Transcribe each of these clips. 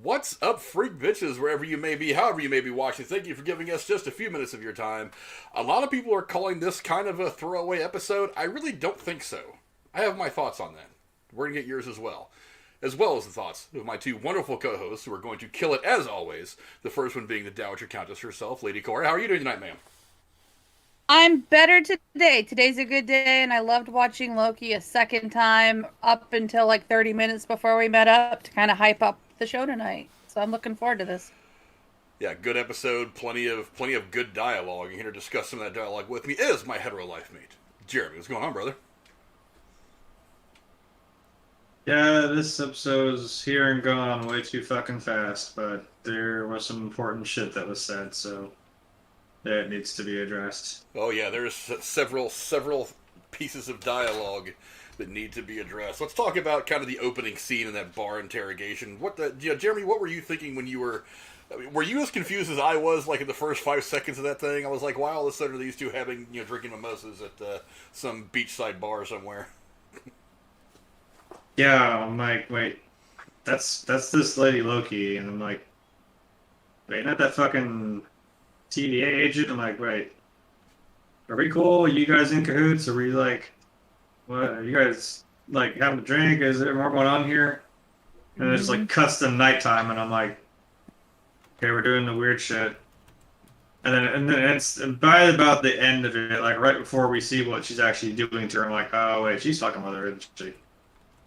What's up, freak bitches, wherever you may be, however you may be watching? Thank you for giving us just a few minutes of your time. A lot of people are calling this kind of a throwaway episode. I really don't think so. I have my thoughts on that. We're going to get yours as well as the thoughts of my two wonderful co-hosts who are going to kill it as always. The first one being the Dowager Countess herself, Lady Cora. How are you doing tonight, ma'am? I'm better today. Today's a good day, and I loved watching Loki a second time up until like 30 minutes before we met up to kind of hype up the show tonight. So I'm looking forward to this. Yeah, good episode, plenty of good dialogue. And here to discuss some of that dialogue with me is my hetero life mate, Jeremy. What's going on, brother? Yeah, this episode is here and gone way too fucking fast, but there was some important shit that was said, so that needs to be addressed. Oh yeah, there's several pieces of dialogue that need to be addressed. Let's talk about kind of the opening scene in that bar interrogation. Jeremy, what were you thinking when you were? I mean, were you as confused as I was, like in the first 5 seconds of that thing? I was like, why all of a sudden are these two having, drinking mimosas at some beachside bar somewhere? Yeah, I'm like, wait, that's this lady Loki, and I'm like, wait, not that fucking TVA agent? I'm like, wait, are we cool? Are you guys in cahoots? Are we like, what? Are you guys like having a drink? Is there more going on here? And it's like cuts to nighttime, and I'm like, okay, we're doing the weird shit. And then it's by about the end of it, like right before we see what she's actually doing to her, I'm like, oh wait, she's fucking with her, isn't she?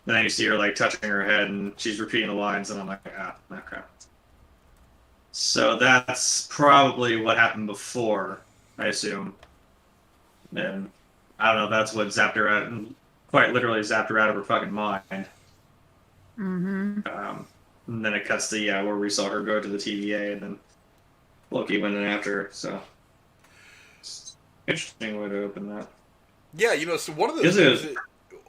And then you see her like touching her head, and she's repeating the lines, and I'm like, crap. So that's probably what happened before, I assume. And I don't know, that's what zapped her out, and quite literally zapped her out of her fucking mind. Mm-hmm. And then it cuts to where we saw her go to the TVA, and then Loki went in after her. So interesting way to open that. Yeah, so one of the Is things it?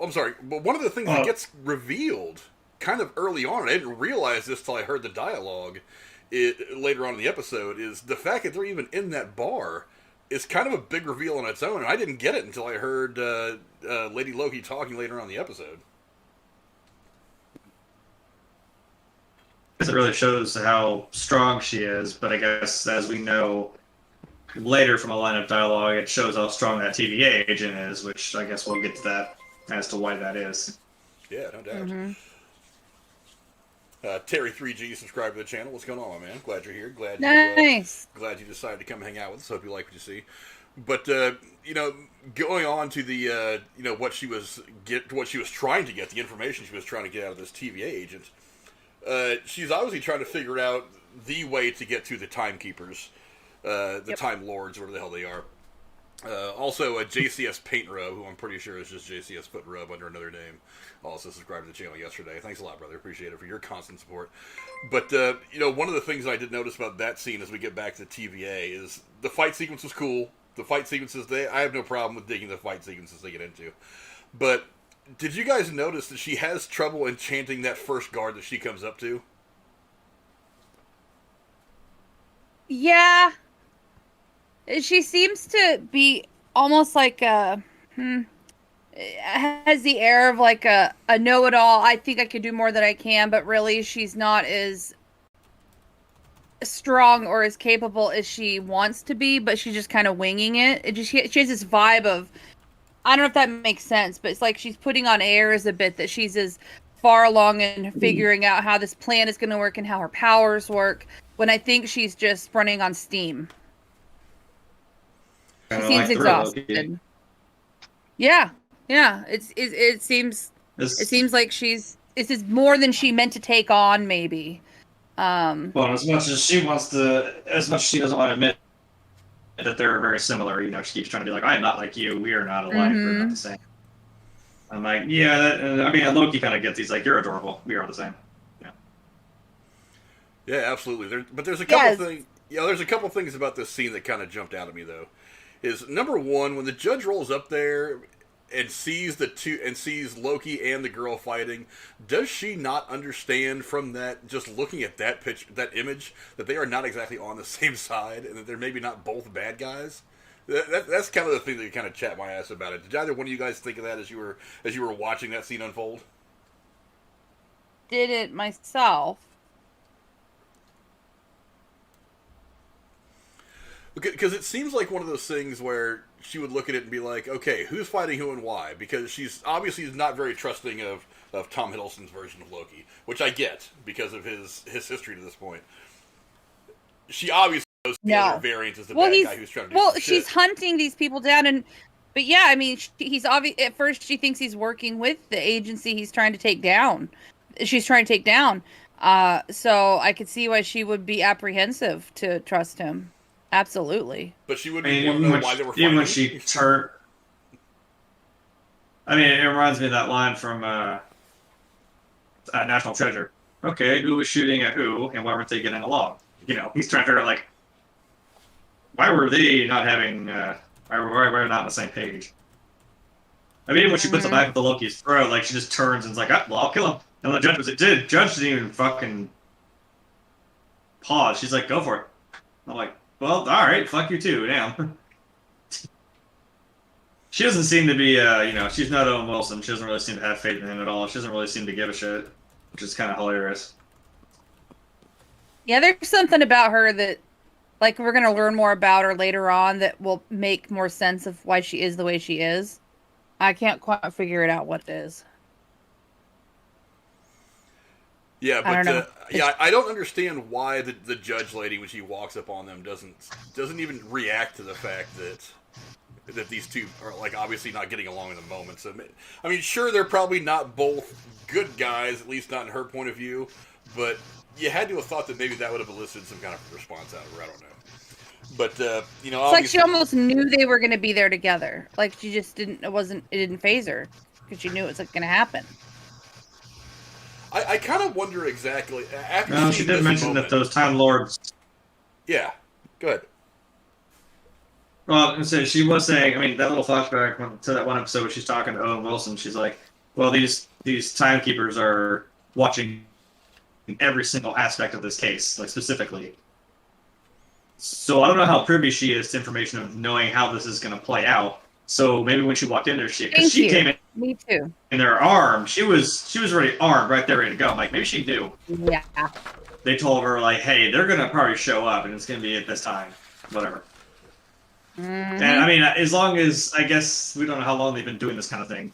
I'm sorry, but one of the things that gets revealed kind of early on, and I didn't realize this till I heard the dialogue later on in the episode, is the fact that they're even in that bar is kind of a big reveal on its own, and I didn't get it until I heard Lady Loki talking later on in the episode. It really shows how strong she is, but I guess as we know later from a line of dialogue, it shows how strong that TVA agent is, which I guess we'll get to that as to why that is. Yeah, no doubt. Mm-hmm. Terry 3G subscribed to the channel. What's going on, my man? Glad you're here. Nice. Glad you decided to come hang out with us. Hope you like what you see. But going on to the what she was trying to get, the information she was trying to get out of this TVA agent. She's obviously trying to figure out the way to get to the timekeepers, the Time Lords, whatever the hell they are. Also, a JCS Paint Rub, who I'm pretty sure is just JCS Foot Rub under another name, also subscribed to the channel yesterday. Thanks a lot, brother. Appreciate it for your constant support. But, one of the things I did notice about that scene as we get back to TVA is the fight sequence was cool. The fight sequences, I have no problem with digging the fight sequences they get into. But did you guys notice that she has trouble enchanting that first guard that she comes up to? Yeah. She seems to be almost like has the air of like a know-it-all. I think I could do more than I can, but really she's not as strong or as capable as she wants to be, but she's just kind of winging it. She has this vibe of, I don't know if that makes sense, but it's like she's putting on airs a bit, that she's as far along in figuring out how this plan is going to work and how her powers work, when I think she's just running on steam. She seems exhausted. Yeah. It seems like this is more than she meant to take on, maybe. Well, as much as she doesn't want to admit that they're very similar, she keeps trying to be like, I am not like you, we are not alike, we're not the same. I'm like, Loki kind of gets, he's like, you're adorable, we are the same. Yeah, absolutely. But there's a couple things. There's a couple things about this scene that kind of jumped out at me though. Is number one, when the judge rolls up there and sees Loki and the girl fighting, does she not understand from that, just looking at that image, that they are not exactly on the same side and that they're maybe not both bad guys? That's kind of the thing that kind of chat my ass about it. Did either one of you guys think of that as you were watching that scene unfold? Did it myself. Because it seems like one of those things where she would look at it and be like, okay, who's fighting who and why? Because she's obviously not very trusting of Tom Hiddleston's version of Loki, which I get because of his history to this point. She obviously knows the other variant is the bad guy who's trying to do some she's shit. hunting these people down, but yeah, I mean, he's obvious. At first, she thinks he's working with the agency he's trying to take down. She's trying to take down. So I could see why she would be apprehensive to trust him. Absolutely. But she wouldn't want to know why they were fighting. Even when she turned... I mean, it reminds me of that line from National Treasure. Okay, who was shooting at who, and why weren't they getting along? You know, he's trying to figure out, like, why were they not having... why were they not on the same page? I mean, when she puts a knife at the Loki's throat, like, she just turns and is like, well, I'll kill him. And the judge was, Judge didn't even fucking pause. She's like, go for it. I'm like, well, alright, fuck you too, damn. She doesn't seem to be, she's not Owen Wilson. She doesn't really seem to have faith in him at all. She doesn't really seem to give a shit, which is kind of hilarious. Yeah, there's something about her that, like, we're going to learn more about her later on that will make more sense of why she is the way she is. I can't quite figure it out what it is. Yeah, but I don't understand why the judge lady, when she walks up on them, doesn't even react to the fact that these two are, like, obviously not getting along in the moment. So, I mean, sure, they're probably not both good guys, at least not in her point of view, but you had to have thought that maybe that would have elicited some kind of response out of her. I don't know. But, it's like she almost knew they were going to be there together. Like, she just it didn't faze her because she knew it was going to happen. I kind of wonder exactly. No, she did mention that those Time Lords. Yeah, go ahead. Well, so she was saying, I mean, that little flashback to that one episode where she's talking to Owen Wilson, she's like, well, these timekeepers are watching every single aspect of this case, like, specifically. So I don't know how privy she is to information of knowing how this is going to play out. So maybe when she walked in there, she came in. Me too. In their arm, she was already armed, right there, ready to go. I'm like, maybe she knew. Yeah. They told her, like, hey, they're gonna probably show up, and it's gonna be at this time, whatever. And I mean, as long as, I guess, we don't know how long they've been doing this kind of thing.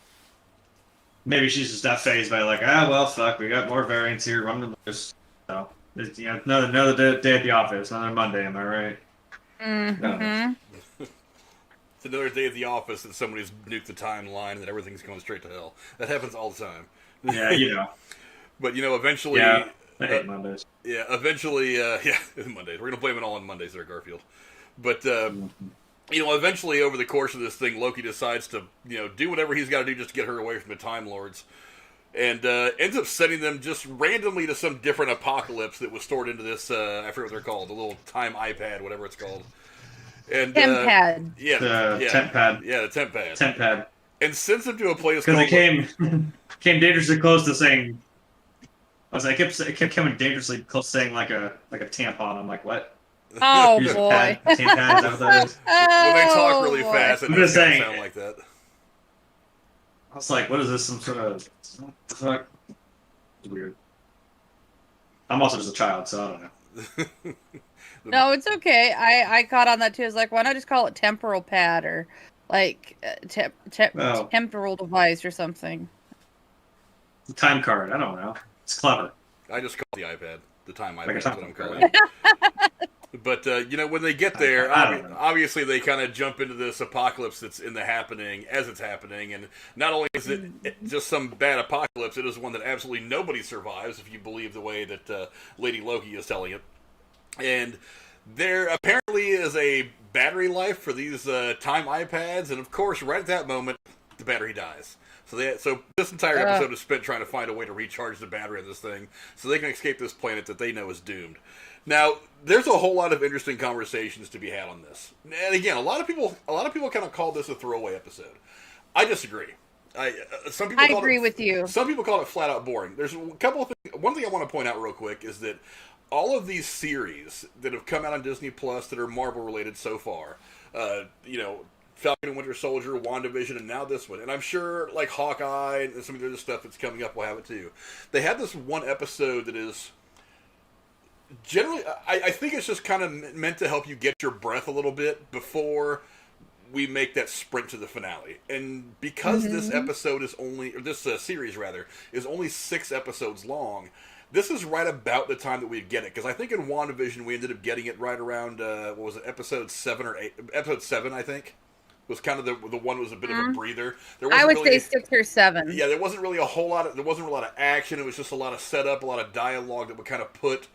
Maybe she's just not phased by, like, well, fuck, we got more variants here, run them loose. So, another day at the office, another Monday, am I right? Mm-hmm. It's another day at the office that somebody's nuked the timeline and that everything's going straight to hell. That happens all the time. Yeah, you know. But, eventually... Yeah, I hate Mondays. Yeah, eventually, Mondays. We're going to blame it all on Mondays there, Garfield. But, eventually over the course of this thing, Loki decides to, do whatever he's got to do just to get her away from the Time Lords. And ends up sending them just randomly to some different apocalypse that was stored into this, I forget what they're called, the little time iPad, whatever it's called. And Tempad. The temp pad. Yeah, the temp pad. Temp pad. And sends them to a place called... Because it came dangerously close to saying... I kept coming dangerously close to saying like a tampon. I'm like, what? Oh, boy. Tampad, is that what that is? When they talk really fast, it doesn't sound like that. I was like, what is this? Some sort of... What the fuck? It's weird. I'm also just a child, so I don't know. No, it's okay. I caught on that too. I was like, why not just call it temporal pad or like temporal device or something? The time card. I don't know. It's clever. I just call it the iPad. The time iPad. Like That's what I'm calling it. But, when they get there, obviously they kind of jump into this apocalypse that's in the happening as it's happening. And not only is it just some bad apocalypse, it is one that absolutely nobody survives, if you believe the way that Lady Loki is telling it. And there apparently is a battery life for these time iPads. And, of course, right at that moment, the battery dies. So this entire episode is spent trying to find a way to recharge the battery of this thing so they can escape this planet that they know is doomed. Now, there's a whole lot of interesting conversations to be had on this. And again, a lot of people kind of call this a throwaway episode. I disagree. I agree with you. Some people call it flat out boring. There's a couple of things. One thing I want to point out real quick is that all of these series that have come out on Disney Plus that are Marvel related so far, Falcon and Winter Soldier, WandaVision, and now this one. And I'm sure, like Hawkeye and some of the other stuff that's coming up will have it too. They have this one episode that is Generally, I think it's just kind of meant to help you get your breath a little bit before we make that sprint to the finale. And because this episode is only, or this series rather, is only 6 episodes long, this is right about the time that we'd get it. Because I think in WandaVision we ended up getting it right around, what was it, episode 7 or 8? Episode 7, I think, was kind of the one was a bit of a breather. There wasn't I would really, say 6 or 7. Yeah, there wasn't really a whole lot of, there wasn't a lot of action. It was just a lot of setup, a lot of dialogue that would kind of put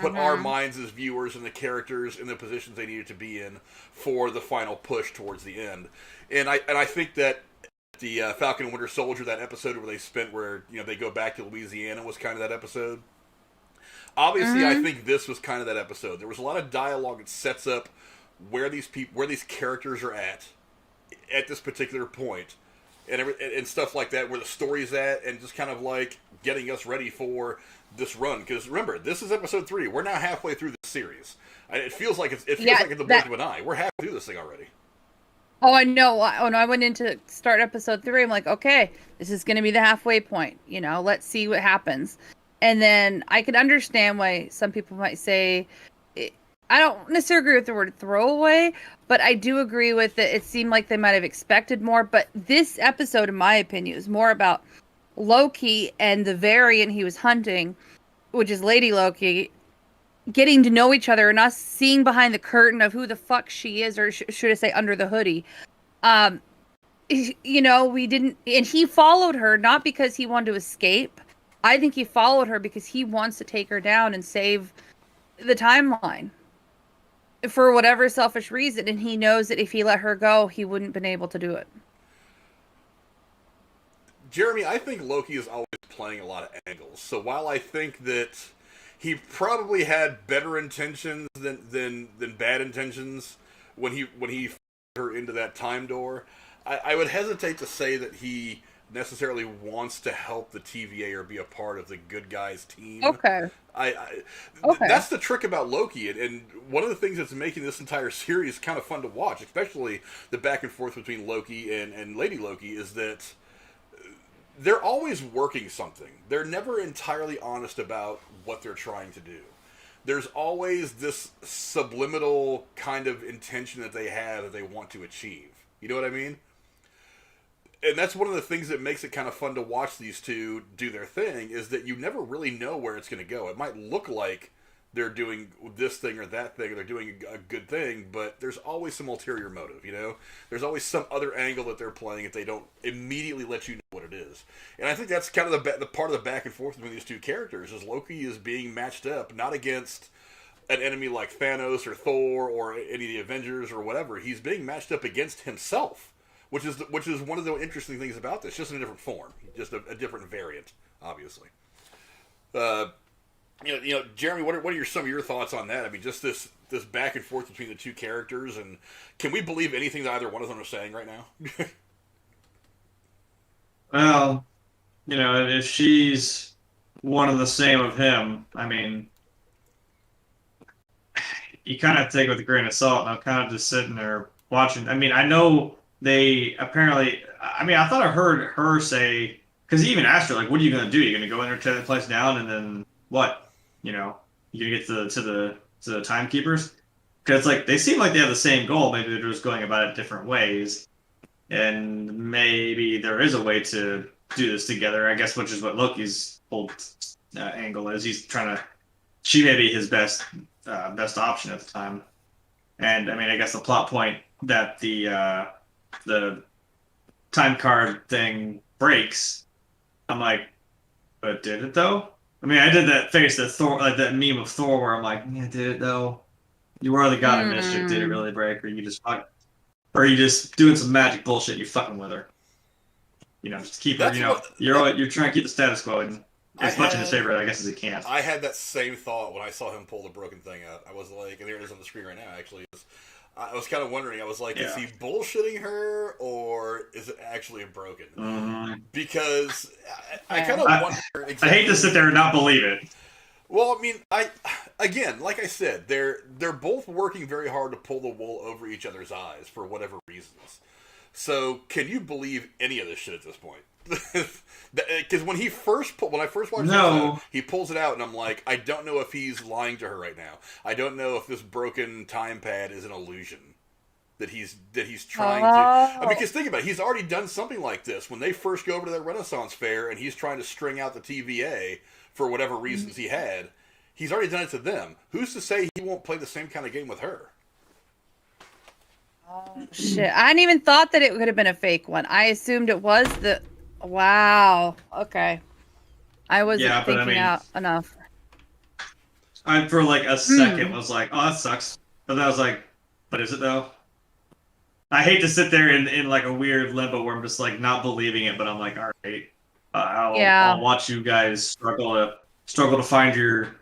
our minds as viewers and the characters in the positions they needed to be in for the final push towards the end. And I think that the Falcon and Winter Soldier, that episode where they spent, where they go back to Louisiana, was kind of that episode. Obviously, I think this was kind of that episode. There was a lot of dialogue that sets up where these characters are at this particular point, and stuff like that, where the story's at, and just kind of like getting us ready for this run. Because remember, this is episode 3. We're now halfway through the series. It feels like it's the blink of an eye. We're halfway through this thing already. Oh, I know. When I went in to start episode 3, I'm like, okay, this is going to be the halfway point. Let's see what happens. And then I can understand why some people might say, I don't necessarily agree with the word throwaway, but I do agree with it. It seemed like they might have expected more. But this episode, in my opinion, is more about Loki and the variant he was hunting, which is Lady Loki, getting to know each other and us seeing behind the curtain of who the fuck she is, or should I say under the hoodie. We didn't, and he followed her not because he wanted to escape. I think he followed her because he wants to take her down and save the timeline for whatever selfish reason. And he knows that if he let her go, he wouldn't have been able to do it. Jeremy, I think Loki is always playing a lot of angles. So while I think that he probably had better intentions than bad intentions when he followed her into that time door, I would hesitate to say that he necessarily wants to help the TVA or be a part of the good guys team. Okay. Okay. That's the trick about Loki, and one of the things that's making this entire series kind of fun to watch, especially the back and forth between Loki and Lady Loki, is that they're always working something. They're never entirely honest about what they're trying to do. There's always this subliminal kind of intention that they have that they want to achieve. You know what I mean? And that's one of the things that makes it kind of fun to watch these two do their thing, is that you never really know where it's going to go. It might look like they're doing this thing or that thing, or they're doing a good thing, but there's always some ulterior motive, There's always some other angle that they're playing if they don't immediately let you know what it is. And I think that's kind of the part of the back and forth between these two characters, is Loki is being matched up, not against an enemy like Thanos or Thor or any of the Avengers or whatever. He's being matched up against himself. Which is one of the interesting things about this, just in a different form, just a different variant, obviously. Jeremy, what are some of your thoughts on that? I mean, just this back and forth between the two characters, and can we believe anything that either one of them are saying right now? Well, if she's one of the same of him, I mean, you kind of take it with a grain of salt, and I'm kind of just sitting there watching. I mean, I know they apparently, I thought I heard her say, because he even asked her, like, what are you going to do? You're going to go in there, tear the place down, and then what? You're going to get to the timekeepers? Because, like, they seem like they have the same goal. Maybe they're just going about it different ways. And maybe there is a way to do this together, I guess, which is what Loki's whole angle is. He's trying to, she may be his best option at the time. And, I guess the plot point that the time card thing breaks, I'm like, but did it though? I did that face, that Thor, like that meme of Thor, where I'm like, yeah, did it though? You were the god of mischief. Did it really break, or are you just doing some magic bullshit? You fucking with her, just keep her. You're trying to keep the status quo and as much in his favor, I guess, as he can. I had that same thought when I saw him pull the broken thing out. I was like, and there it is on the screen right now. Actually, I was kind of wondering. I was like, is he bullshitting her, or is it actually broken? Because I kind of wonder. Exactly. I hate to sit there and not believe it. Well, again, like I said, they're both working very hard to pull the wool over each other's eyes for whatever reasons. So, can you believe any of this shit at this point? Because when I first watched this, he pulls it out, and I'm like, I don't know if he's lying to her right now. I don't know if this broken time pad is an illusion that he's trying to. I mean, because think about it, he's already done something like this when they first go over to that Renaissance fair, and he's trying to string out the TVA for whatever reasons he had. He's already done it to them. Who's to say he won't play the same kind of game with her? Oh, shit. I hadn't even thought that it could have been a fake one. I assumed it was the... Wow. Okay. I wasn't thinking out enough. I, for like a second, was like, oh, that sucks. But then I was like, but is it though? I hate to sit there in like a weird limbo where I'm just like not believing it, but I'm like, all right, I'll watch you guys struggle to find your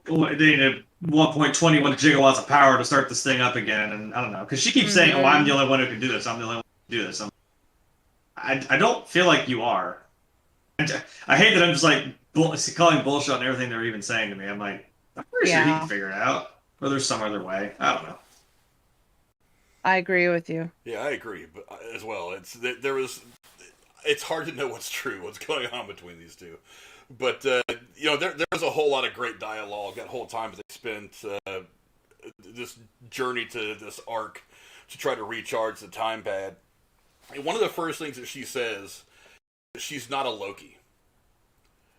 1.21 gigawatts of power to start this thing up again. And I don't know, because she keeps saying, oh, I'm the only one who can do this. I'm the only one who can do this. I don't feel like you are. I hate that I'm just like calling bullshit on everything they're even saying to me. I'm like, I'm pretty sure he can figure it out. Or there's some other way. I don't know. I agree with you. Yeah, I agree, but as well, it's hard to know what's true, what's going on between these two. But there's a whole lot of great dialogue that whole time that they spent this journey to this arc to try to recharge the time pad. And one of the first things that she says, she's not a Loki.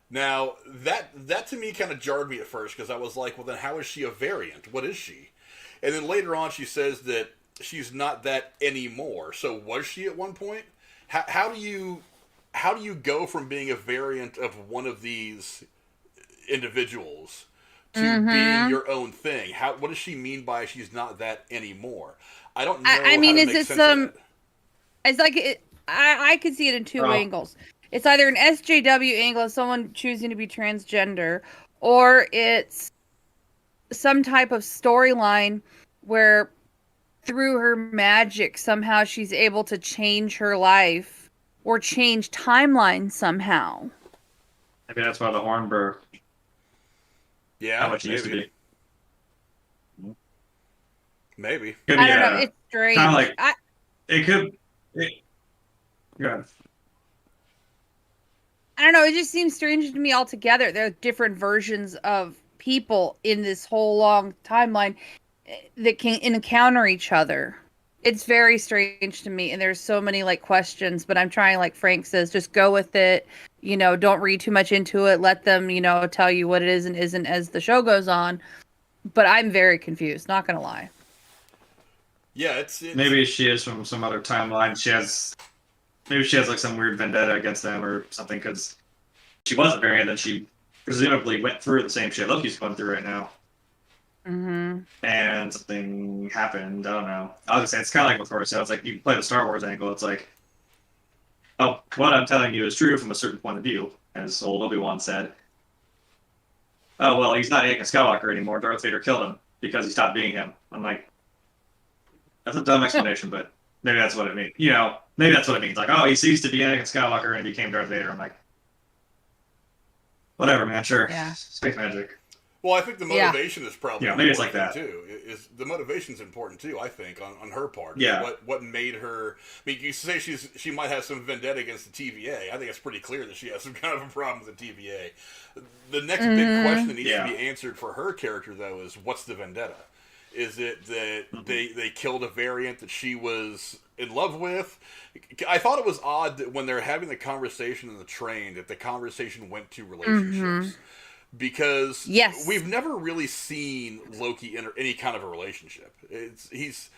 Now, that to me kind of jarred me at first, because I was like, well, then how is she a variant? What is she? And then later on she says that she's not that anymore. So was she at one point? How do you go from being a variant of one of these individuals to being your own thing? What does she mean by she's not that anymore? I don't know. I mean, is it some... It's like I could see it in two angles. It's either an SJW angle of someone choosing to be transgender, or it's some type of storyline where through her magic somehow she's able to change her life or change timelines somehow. Maybe that's why the Hornburg. Yeah, how much it used to be. Maybe. I don't know. It's strange. Kind of like it could. Good. I don't know. It just seems strange to me altogether. There are different versions of people in this whole long timeline that can encounter each other. It's very strange to me, and there's so many like questions. But I'm trying, like Frank says, just go with it. Don't read too much into it. Let them, tell you what it is and isn't as the show goes on. But I'm very confused. Not gonna lie. Yeah, it's maybe she is from some other timeline. Maybe she has like some weird vendetta against them or something, because she was a variant and she presumably went through the same shit Loki's going through right now. Mm-hmm. And something happened. I don't know. I was gonna say, it's kind of like with Horus. It's like you play the Star Wars angle. It's like, oh, what I'm telling you is true from a certain point of view, as old Obi-Wan said. Oh, well, he's not Anakin Skywalker anymore. Darth Vader killed him because he stopped being him. I'm like, that's a dumb explanation, but maybe that's what it means. Maybe that's what it means. Like, oh, he ceased to be Anakin Skywalker and became Darth Vader. I'm like, whatever, man. Sure. Yeah. Space magic. Well, I think the motivation is probably maybe it's like that too. Is the motivation's important too? I think on her part. Yeah. What made her? I mean, you say she might have some vendetta against the TVA. I think it's pretty clear that she has some kind of a problem with the TVA. The next big question that needs to be answered for her character, though, is what's the vendetta? Is it that they killed a variant that she was in love with? I thought it was odd that when they're having the conversation in the train, that the conversation went to relationships. Because we've never really seen Loki enter any kind of a relationship. Which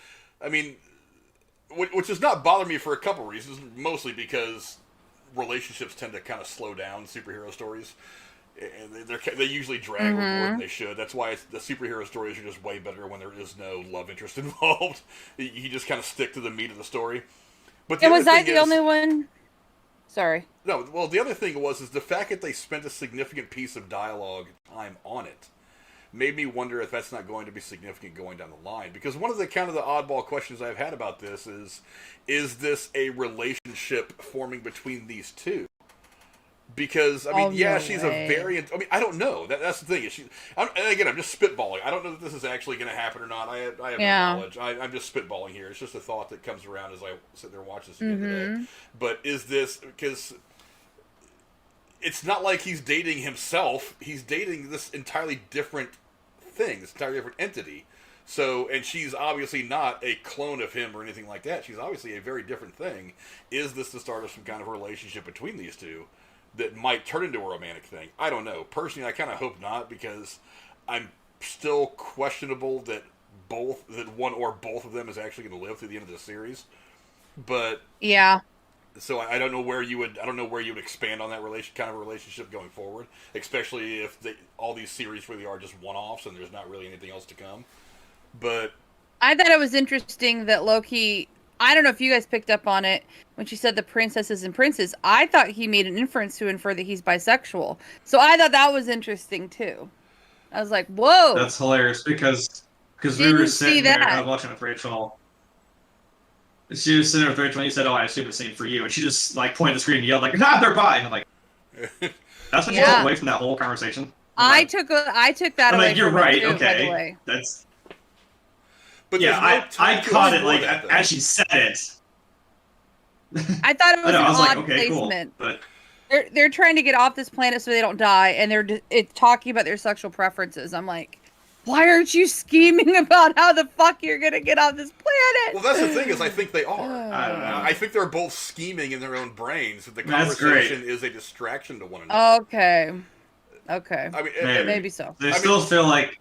does not bother me for a couple reasons. Mostly because relationships tend to kind of slow down superhero stories. And they usually drag more than they should. That's why the superhero stories are just way better when there is no love interest involved. You just kind of stick to the meat of the story. But was I the only one? Sorry. No, well, the other thing is the fact that they spent a significant piece of dialogue time on it made me wonder if that's not going to be significant going down the line. Because one of the kind of the oddball questions I've had about this is this a relationship forming between these two? Because I mean, no she's way. a variant. I mean, I don't know. That's the thing. And again, I'm just spitballing. I don't know that this is actually going to happen or not. I have no knowledge. I'm just spitballing here. It's just a thought that comes around as I sit there and watch this again today. But is this because it's not like he's dating himself? He's dating this entirely different thing, this entirely different entity. So, and she's obviously not a clone of him or anything like that. She's obviously a very different thing. Is this the start of some kind of relationship between these two that might turn into a romantic thing? I don't know. Personally, I kind of hope not, because I'm still questionable that one or both of them is actually going to live through the end of this series. But yeah. So I don't know where you would expand on that kind of relationship going forward, especially if all these series really are just one-offs and there's not really anything else to come. But I thought it was interesting that Loki, I don't know if you guys picked up on it when she said the princesses and princes. I thought he made an inference to infer that he's bisexual. So I thought that was interesting too. I was like, whoa. That's hilarious because we were sitting there, I was watching with Rachel. She was sitting there with Rachel and he said, "Oh, I assume the same for you." And she just like pointed at the screen and yelled like, "Nah, they're bi." And I'm like, that's what you took away from that whole conversation? I took that away. Like, you're from right, it too, okay. by the way. That's But yeah, I caught it like as she said it. I thought it was an odd okay, placement. Cool, but they're trying to get off this planet so they don't die, and it's talking about their sexual preferences. I'm like, why aren't you scheming about how the fuck you're gonna get off this planet? Well, that's the thing, is I think they are. I don't know. I think they're both scheming in their own brains. That the conversation is a distraction to one another. Okay. I mean, maybe so. They still feel like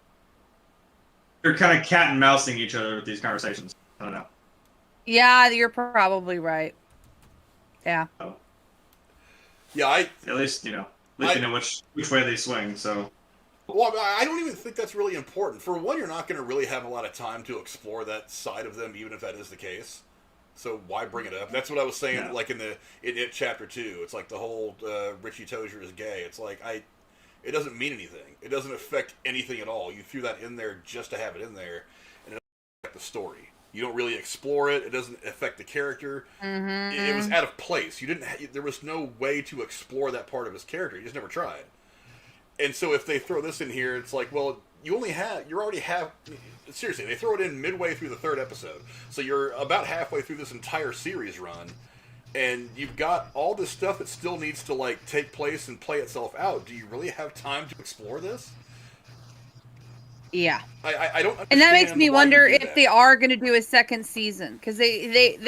they're kind of cat and mousing each other with these conversations. I don't know. Yeah, you're probably right. Yeah. Oh. Yeah, at least you know which way they swing. So. Well, I don't even think that's really important. For one, you're not going to really have a lot of time to explore that side of them, even if that is the case. So why bring it up? That's what I was saying, like in It Chapter 2. It's like the whole Richie Tozier is gay. It's like, it doesn't mean anything. It doesn't affect anything at all. You threw that in there just to have it in there, and it doesn't affect the story. You don't really explore it. It doesn't affect the character. It was out of place. There was no way to explore that part of his character. You just never tried. And so if they throw this in here, it's like, well, seriously, they throw it in midway through the third episode. So you're about halfway through this entire series run, and you've got all this stuff that still needs to, like, take place and play itself out. Do you really have time to explore this? Yeah. I don't understand. And that makes me wonder if they are going to do a second season. Because if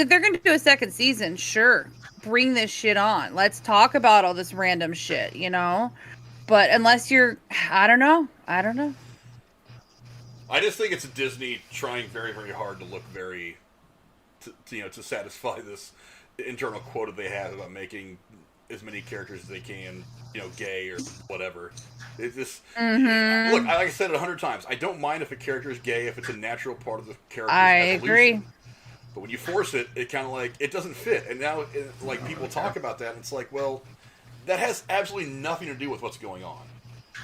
they're going to do a second season, sure, bring this shit on. Let's talk about all this random shit, you know? But unless you're, I don't know. I just think it's Disney trying very, very hard to look to satisfy this internal quota they have about making as many characters as they can, gay or whatever. It just look. Like I said it 100 times. I don't mind if a character is gay if it's a natural part of the character's evolution. Agree. But when you force it, it kind of like it doesn't fit. And now, like people talk about that, and it's like, well, that has absolutely nothing to do with what's going on.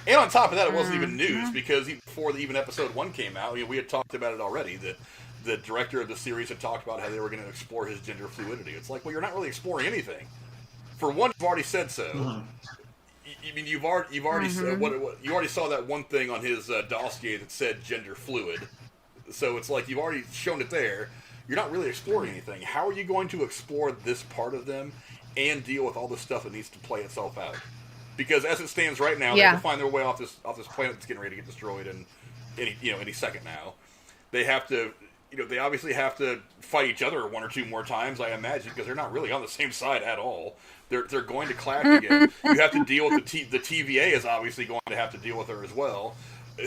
And on top of that, it wasn't even news because before even episode 1 came out, we had talked about it already. That the director of the series had talked about how they were going to explore his gender fluidity. It's like, well, you're not really exploring anything. For one, you've already said so. I mean, you've already said you already saw that one thing on his dossier that said gender fluid. So it's like you've already shown it there. You're not really exploring anything. How are you going to explore this part of them and deal with all the stuff that needs to play itself out? Because as it stands right now, they have to find their way off this planet that's getting ready to get destroyed in any second now. They have to, they obviously have to fight each other one or two more times, I imagine, because they're not really on the same side at all. They're going to clash again. You have to deal with the TVA is obviously going to have to deal with her as well.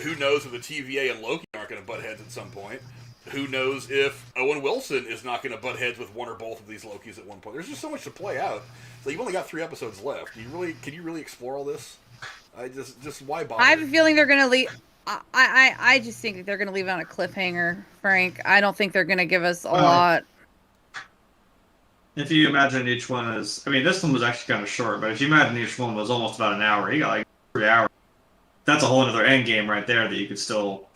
Who knows if the TVA and Loki aren't going to butt heads at some point? Who knows if Owen Wilson is not going to butt heads with one or both of these Lokis at one point? There's just so much to play out. So you've only got 3 episodes left. Can you really explore all this? Just why bother? I have a feeling they're going to leave. I just think that they're going to leave it on a cliffhanger, Frank. I don't think they're going to give us a lot. If you imagine each one as, this one was actually kind of short, but if you imagine each one was almost about an hour, you got like 3 hours. That's a whole other end game right there that you could still,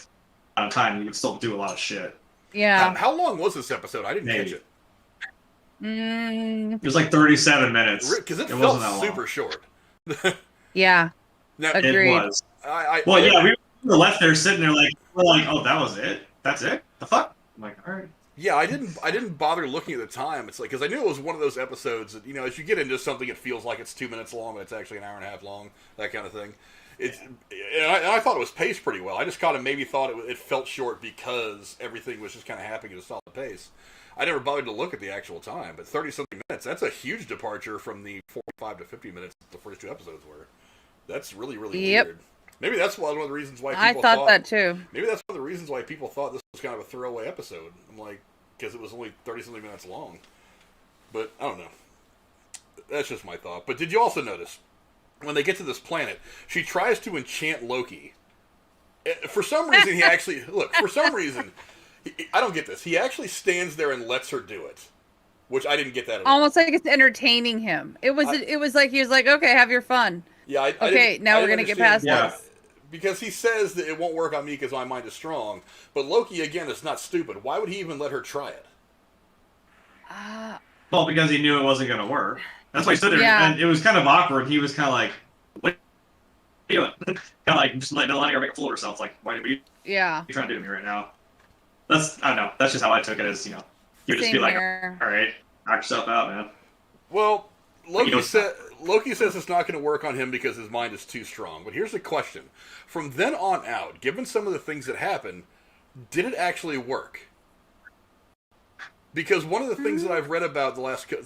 out of time, you could still do a lot of shit. Yeah. How long was this episode? I didn't catch it. It was like 37 minutes. Because it felt wasn't that long. super short. Yeah. Now, Agreed. It was. I Well, yeah, we were left there sitting there like, we're like, oh, that was it? That's it? The fuck? I'm like, all right. Yeah, I didn't bother looking at the time. It's like, because I knew it was one of those episodes that, as you get into something, it feels like it's 2 minutes long, but it's actually an hour and a half long, that kind of thing. And I thought it was paced pretty well. I just kind of maybe thought it felt short because everything was just kind of happening at a solid pace. I never bothered to look at the actual time, but 30-something minutes, that's a huge departure from the 45 to 50 minutes the first 2 episodes were. That's really, really weird. Maybe that's one of the reasons why people thought that too. Maybe that's one of the reasons why people thought this was kind of a throwaway episode. I'm like, because it was only 30-something minutes long. But I don't know. That's just my thought. But did you also notice when they get to this planet, she tries to enchant Loki? For some reason, he actually for some reason, I don't get this. He actually stands there and lets her do it, which I didn't get that at all. Almost like it's entertaining him. It was like he was like, okay, have your fun. Yeah. Okay, now we're gonna get past this. Because he says that it won't work on me because my mind is strong. But Loki, again, is not stupid. Why would he even let her try it? Well, because he knew it wasn't going to work. That's why he stood there. Yeah. And it was kind of awkward. He was kind of like, what are you doing? Kind of like, just letting her make a fool of herself. Like, why are you trying to do to me right now? I don't know. That's just how I took it as, you would just be like, all right, knock yourself out, man. Well, Loki says it's not going to work on him because his mind is too strong. But here's the question. From then on out, given some of the things that happened, did it actually work? Because one of the things that I've read about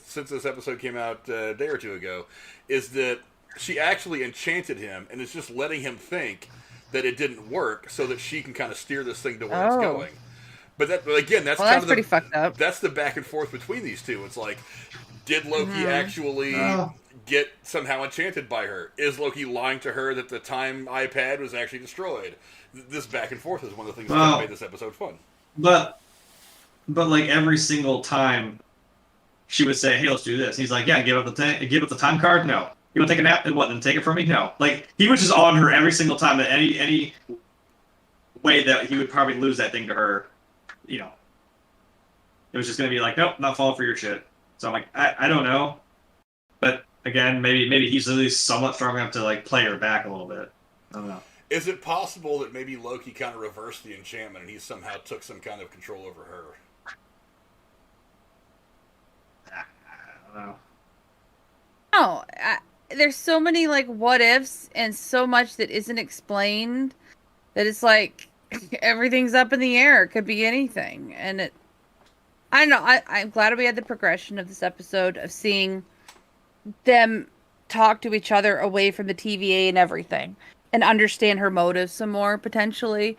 since this episode came out a day or two ago is that she actually enchanted him and is just letting him think that it didn't work so that she can kind of steer this thing to where it's going. But that's kind of pretty fucked up. That's the back and forth between these two. It's like, did Loki actually get somehow enchanted by her? Is Loki lying to her that the time iPad was actually destroyed? This back and forth is one of the things that made this episode fun. But like every single time she would say, hey, let's do this. He's like, yeah, give up the time card? No. You want to take a nap? And what, then take it from me? No. Like, he was just on her every single time that any way that he would probably lose that thing to her, it was just going to be like, nope, not falling for your shit. So I'm like, I don't know. But again, maybe he's at least somewhat strong enough to like play her back a little bit. I don't know. Is it possible that maybe Loki kind of reversed the enchantment and he somehow took some kind of control over her? I don't know. No, there's so many like what ifs and so much that isn't explained that it's like everything's up in the air. It could be anything, and I don't know. I'm glad we had the progression of this episode of seeing them talk to each other away from the TVA and everything, and understand her motives some more potentially.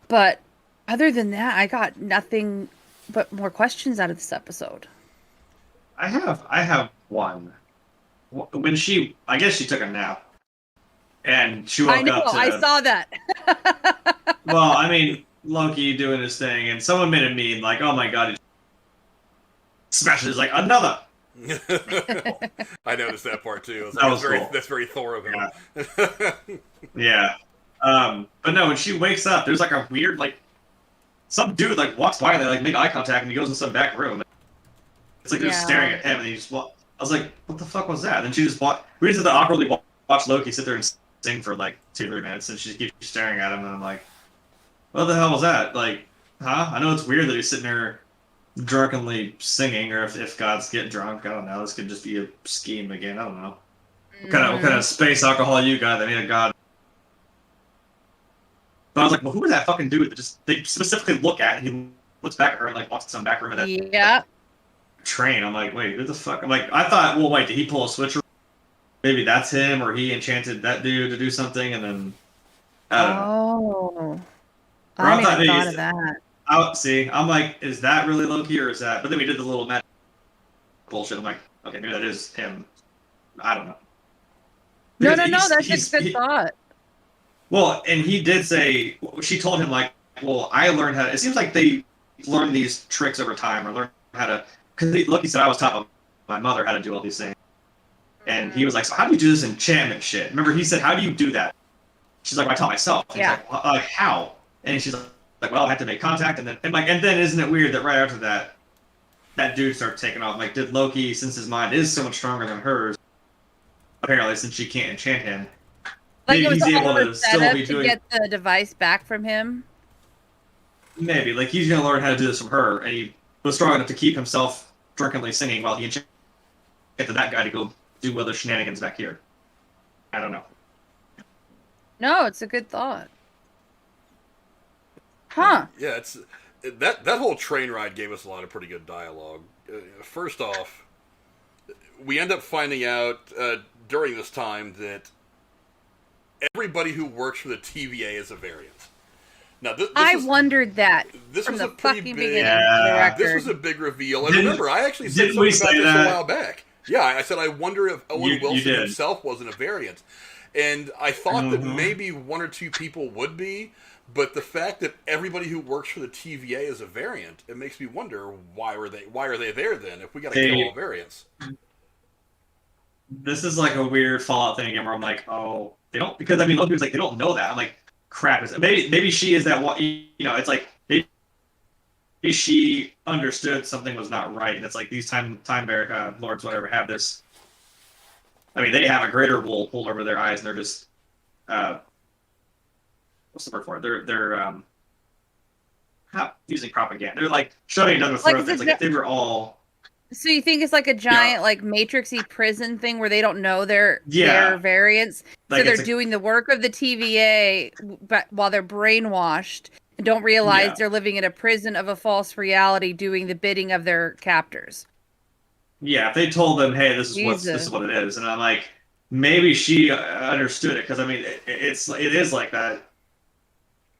But other than that, I got nothing but more questions out of this episode. I have one. When I guess she took a nap, and she woke up to... I saw that. Well, I mean, Loki doing his thing, and someone made a meme like, "Oh my god, he smashes like another." I noticed that part too. Cool. That's very Thor of him. Yeah. But no, when she wakes up, there's like a weird some dude walks by and they make eye contact, and he goes in some back room. It's like they're staring at him, and he just I was like, what the fuck was that? And then she just we just had to awkwardly watch Loki sit there and sing for 2-3 minutes, and she keeps staring at him, and I'm like, what the hell was that? I know it's weird that he's sitting there drunkenly singing, or if gods get drunk, I don't know. This could just be a scheme again. I don't know. What kind of space alcohol you got that made a god? But I was like, well, who was that fucking dude that they specifically look at? And he looks back at her and walks to some back room of that train. I'm like, wait, who the fuck? I'm like, I thought, well, wait, did he pull a switch? Maybe that's him, or he enchanted that dude to do something, and then I don't know. I never thought of that. See, I'm like, is that really Loki, or is that? But then we did the little magic bullshit. I'm like, okay, maybe that is him. I don't know. No, that's a good thought. Well, and he did say, she told him well, I learned how to, it seems like they learn these tricks over time, or learn how to, because Loki said I was taught by my mother how to do all these things. And he was like, so how do you do this enchantment shit? Remember, he said, how do you do that? She's like, I taught myself. He's like, how? And she's like, well, I had to make contact, and then isn't it weird that right after that, that dude start taking off? Like, did Loki, since his mind is so much stronger than hers, apparently, since she can't enchant him, Like maybe it was he's able all to a still setup be to doing. get the device back from him. Maybe, like, he's gonna learn how to do this from her, and he was strong enough to keep himself drunkenly singing while he enchanted that guy to go do other shenanigans back here. I don't know. No, it's a good thought. Huh. Yeah, it's that whole train ride gave us a lot of pretty good dialogue. First off, we end up finding out during this time that everybody who works for the TVA is a variant. Now, I wondered that this from was the a pretty fucking big, beginning of the record. This was a big reveal. And remember, I actually said didn't we something about say this a that? while back. Yeah, I said I wonder if Owen You Wilson did. himself wasn't a variant. And I thought that maybe one or two people would be, but the fact that everybody who works for the TVA is a variant, it makes me wonder why are they there then if we got to kill all variants? This is like a weird Fallout thing again, where I'm like, oh, they don't, because I mean, most people's like, they don't know that. I'm like, crap. Maybe she is that one. You know, it's like maybe she understood something was not right, and it's like these time lords, whatever, have this. I mean, they have a greater wool pulled over their eyes, and they're just, what's the word for it? They're not using propaganda. They're like shoving it down the throat. It's like if they were all. So you think it's like a giant, like Matrixy prison thing where they don't know their variants, Like so they're doing the work of the TVA, but while they're brainwashed and don't realize they're living in a prison of a false reality, doing the bidding of their captors. Yeah, if they told them, "Hey, this is what it is," and I'm like, maybe she understood it, because I mean, it is like that.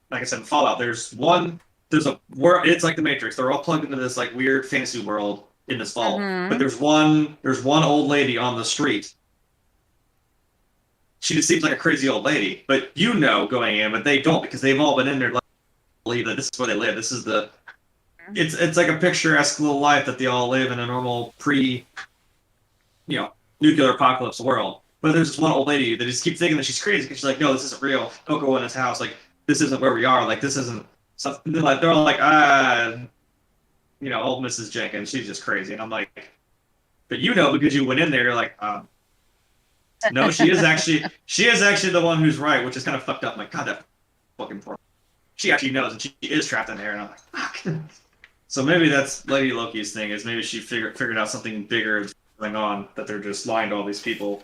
Like I said, in Fallout, there's a world. It's like the Matrix. They're all plugged into this like weird fantasy world in this vault. But there's one old lady on the street. She just seems like a crazy old lady, but you know going in, but they don't, because they've all been in there. Like, believe that this is where they live. This is the. It's like a picturesque little life that they all live in a normal nuclear apocalypse world. But there's this one old lady that just keeps thinking that she's crazy, because she's like, no, this isn't real. Don't go in this house. Like, this isn't where we are. Like, this isn't something. Like, they're all like, old Mrs. Jenkins, she's just crazy. And I'm like, but because you went in there, you're like, no, she is actually the one who's right, which is kind of fucked up. I'm like, God, that fucking poor. She actually knows, and she is trapped in there. And I'm like, fuck. So maybe that's Lady Loki's thing, is maybe she figured out something bigger going on, that they're just lying to all these people.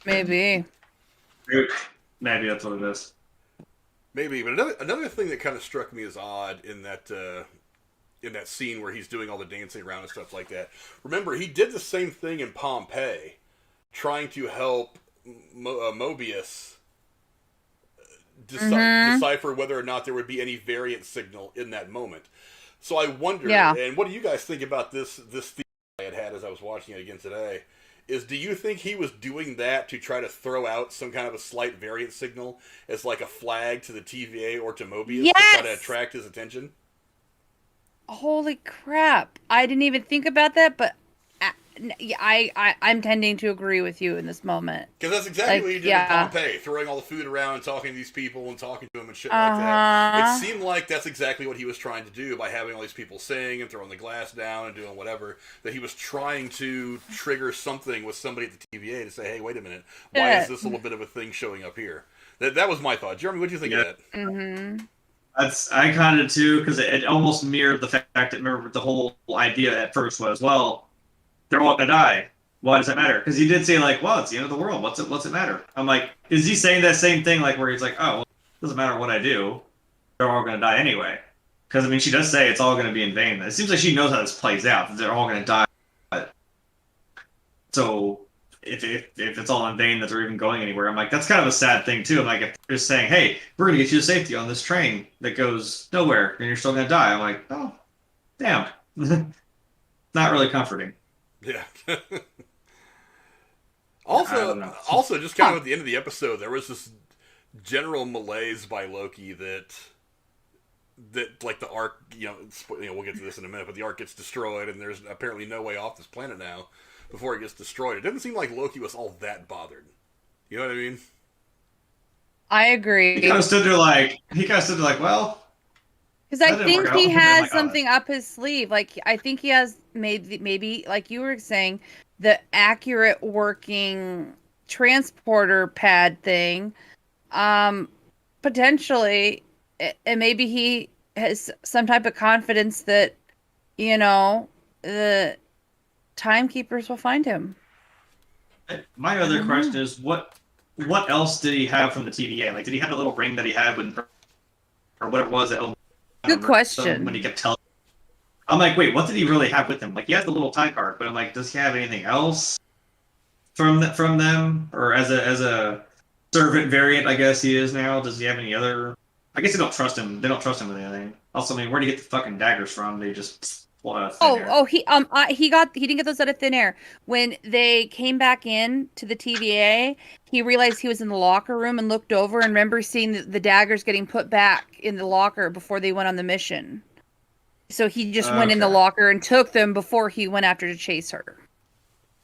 Maybe that's what it is. Maybe, but another thing that kind of struck me as odd in that scene where he's doing all the dancing around and stuff like that. Remember, he did the same thing in Pompeii, trying to help Mobius decipher whether or not there would be any variant signal in that moment. So I wonder, and what do you guys think about this theory I had as I was watching it again today, do you think he was doing that to try to throw out some kind of a slight variant signal as like a flag to the TVA or to Mobius to try to attract his attention? Holy crap. I didn't even think about that, but I'm tending to agree with you in this moment. Because that's exactly what he did in Pompeii, throwing all the food around and talking to these people and talking to them and shit like that. It seemed like that's exactly what he was trying to do by having all these people sing and throwing the glass down and doing whatever, that he was trying to trigger something with somebody at the TVA to say, hey, wait a minute, why is this little bit of a thing showing up here? That was my thought. Jeremy, what do you think of that? Mm-hmm. I kind of too, because it almost mirrored the fact that, remember, the whole idea at first was, well, they're all gonna die. Why does that matter? Because he did say, like, well, it's the end of the world. What's it matter? I'm like, is he saying that same thing, like, where he's like, oh, well, it doesn't matter what I do, they're all gonna die anyway? Because I mean, she does say it's all gonna be in vain. It seems like she knows how this plays out. That they're all gonna die. So if it's all in vain that they're even going anywhere, I'm like, that's kind of a sad thing too. I'm like, if they're just saying, hey, we're gonna get you to safety on this train that goes nowhere, and you're still gonna die. I'm like, oh, damn. Not really comforting. Yeah. Also, just kind of at the end of the episode, there was this general malaise by Loki that like the Ark, we'll get to this in a minute, but the Ark gets destroyed, and there's apparently no way off this planet now before it gets destroyed. It didn't seem like Loki was all that bothered. You know what I mean? I agree. He kind of stood there like, well, Because That I didn't think work he out. I'm has like, oh, something up his sleeve. Like I think he has maybe like you were saying, the accurate working transporter pad thing. Um, Potentially, and maybe he has some type of confidence that the timekeepers will find him. my I other don't know. question is what else did he have from the TVA? Like, did he have the little ring that he had when, or what it was that Good when he question. kept telling? I'm like, wait, what did he really have with him? Like, he has the little time card, but I'm like, does he have anything else from them, or as a servant variant? I guess he is now. Does he have any other? I guess they don't trust him. They don't trust him with anything. Also, I mean, where do you get the fucking daggers from? They just pull out of thin air. He didn't get those out of thin air. When they came back in to the TVA, he realized he was in the locker room and looked over and remember seeing the daggers getting put back in the locker before they went on the mission. So he just went in the Okay. locker and took them before he went after to chase her.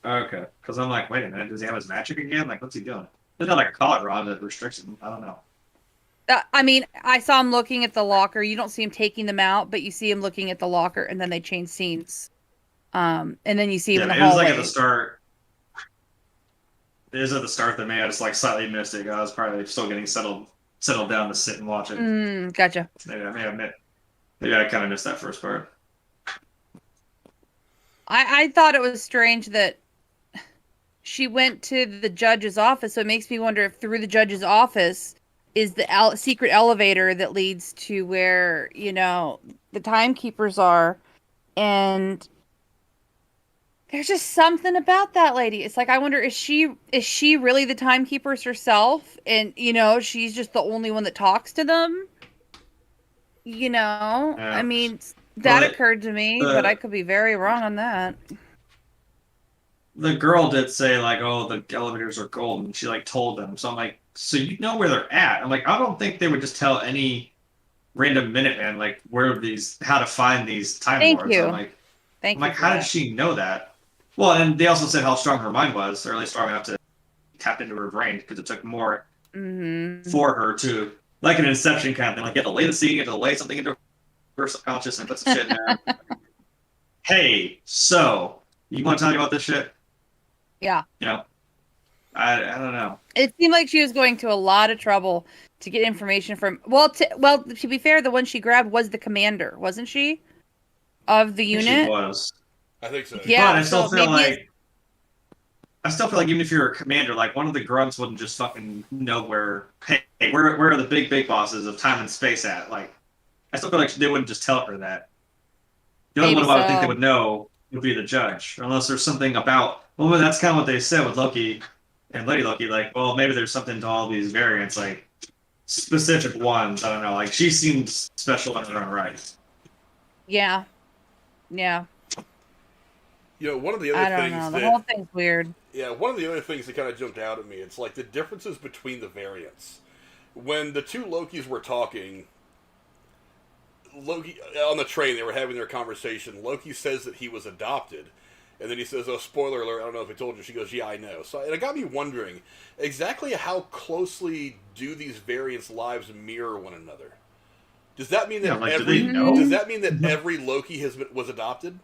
Okay. Because I'm like, wait a minute, does he have his magic again? Like, what's he doing? There's not like a collar rod that restricts him. I don't know. I mean, I saw him looking at the locker. You don't see him taking them out, but you see him looking at the locker, and then they change scenes. And then you see him Yeah, in the it was like at hallway. the start. It was at the start that maybe I just like slightly missed it. I was probably still getting settled down to sit and watch it. Gotcha. Maybe I kind of missed that first part. I thought it was strange that she went to the judge's office, so it makes me wonder if through the judge's office is the secret elevator that leads to where, the timekeepers are. And there's just something about that lady. It's like, I wonder, is she really the timekeepers herself? And, she's just the only one that talks to them? I Yeah. mean, that Well, occurred to me, but I the could be very wrong on that. the girl did say like, oh, the elevators are gold, and she like told them. So I'm like, so you know where they're at? I'm like, I don't think they would just tell any random Minuteman like how to find these time Thank lords. you. I'm Thank you like, for how did that. she know that? Well, and they also said how strong her mind was, or at least strong enough to tap into her brain because it took more Mm-hmm. for her to, like an Inception kind of thing. Like, you have to lay the scene, you have to lay something into her subconscious and put some shit in there. Hey, so you want to tell me about this shit? Yeah. You know, I don't know. It seemed like she was going to a lot of trouble to get information from. To be fair, the one she grabbed was the commander, wasn't she? Of the I think she unit. was, I think so. but Yeah. So maybe I still feel like even if you're a commander, like one of the grunts wouldn't just fucking know where. Hey, where are the big bosses of time and space at? Like, I still feel like they wouldn't just tell her that. The only maybe one who I would think they so. would know would be the judge, unless there's something about. Well, that's kind of what they said with Loki and Lady Loki. Like, well, maybe there's something to all these variants, like specific ones. I don't know. Like, she seems special in her own right. Yeah. Yeah. One of the other I don't things know. The whole thing's weird. one of the other things that kind of jumped out at me, it's like the differences between the variants. When the two Lokis were talking, Loki on the train, they were having their conversation. Loki says that he was adopted, and then he says, "Oh, spoiler alert! I don't know if I told you." She goes, "Yeah, I know." So it got me wondering exactly how closely do these variants' lives mirror one another? Does that mean Yeah, that like, do they every know? does that mean that every Loki was adopted?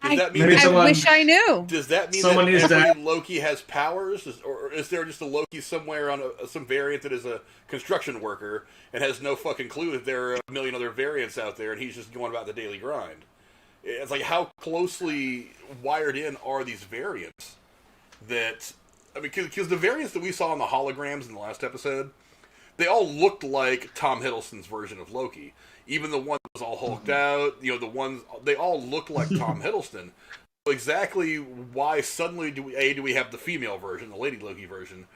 Does that mean Maybe that I someone wish I knew. Does that mean someone that needs every to. Loki has powers, or is there just a Loki somewhere on some variant that is a construction worker and has no fucking clue that there are a million other variants out there, and he's just going about the daily grind? It's like, how closely wired in are these variants? That I mean, because the variants that we saw in the holograms in the last episode, they all looked like Tom Hiddleston's version of Loki. Even the one that was all hulked out, the ones, they all look like Tom Hiddleston. So exactly why suddenly do we have the female version, the Lady Loki version,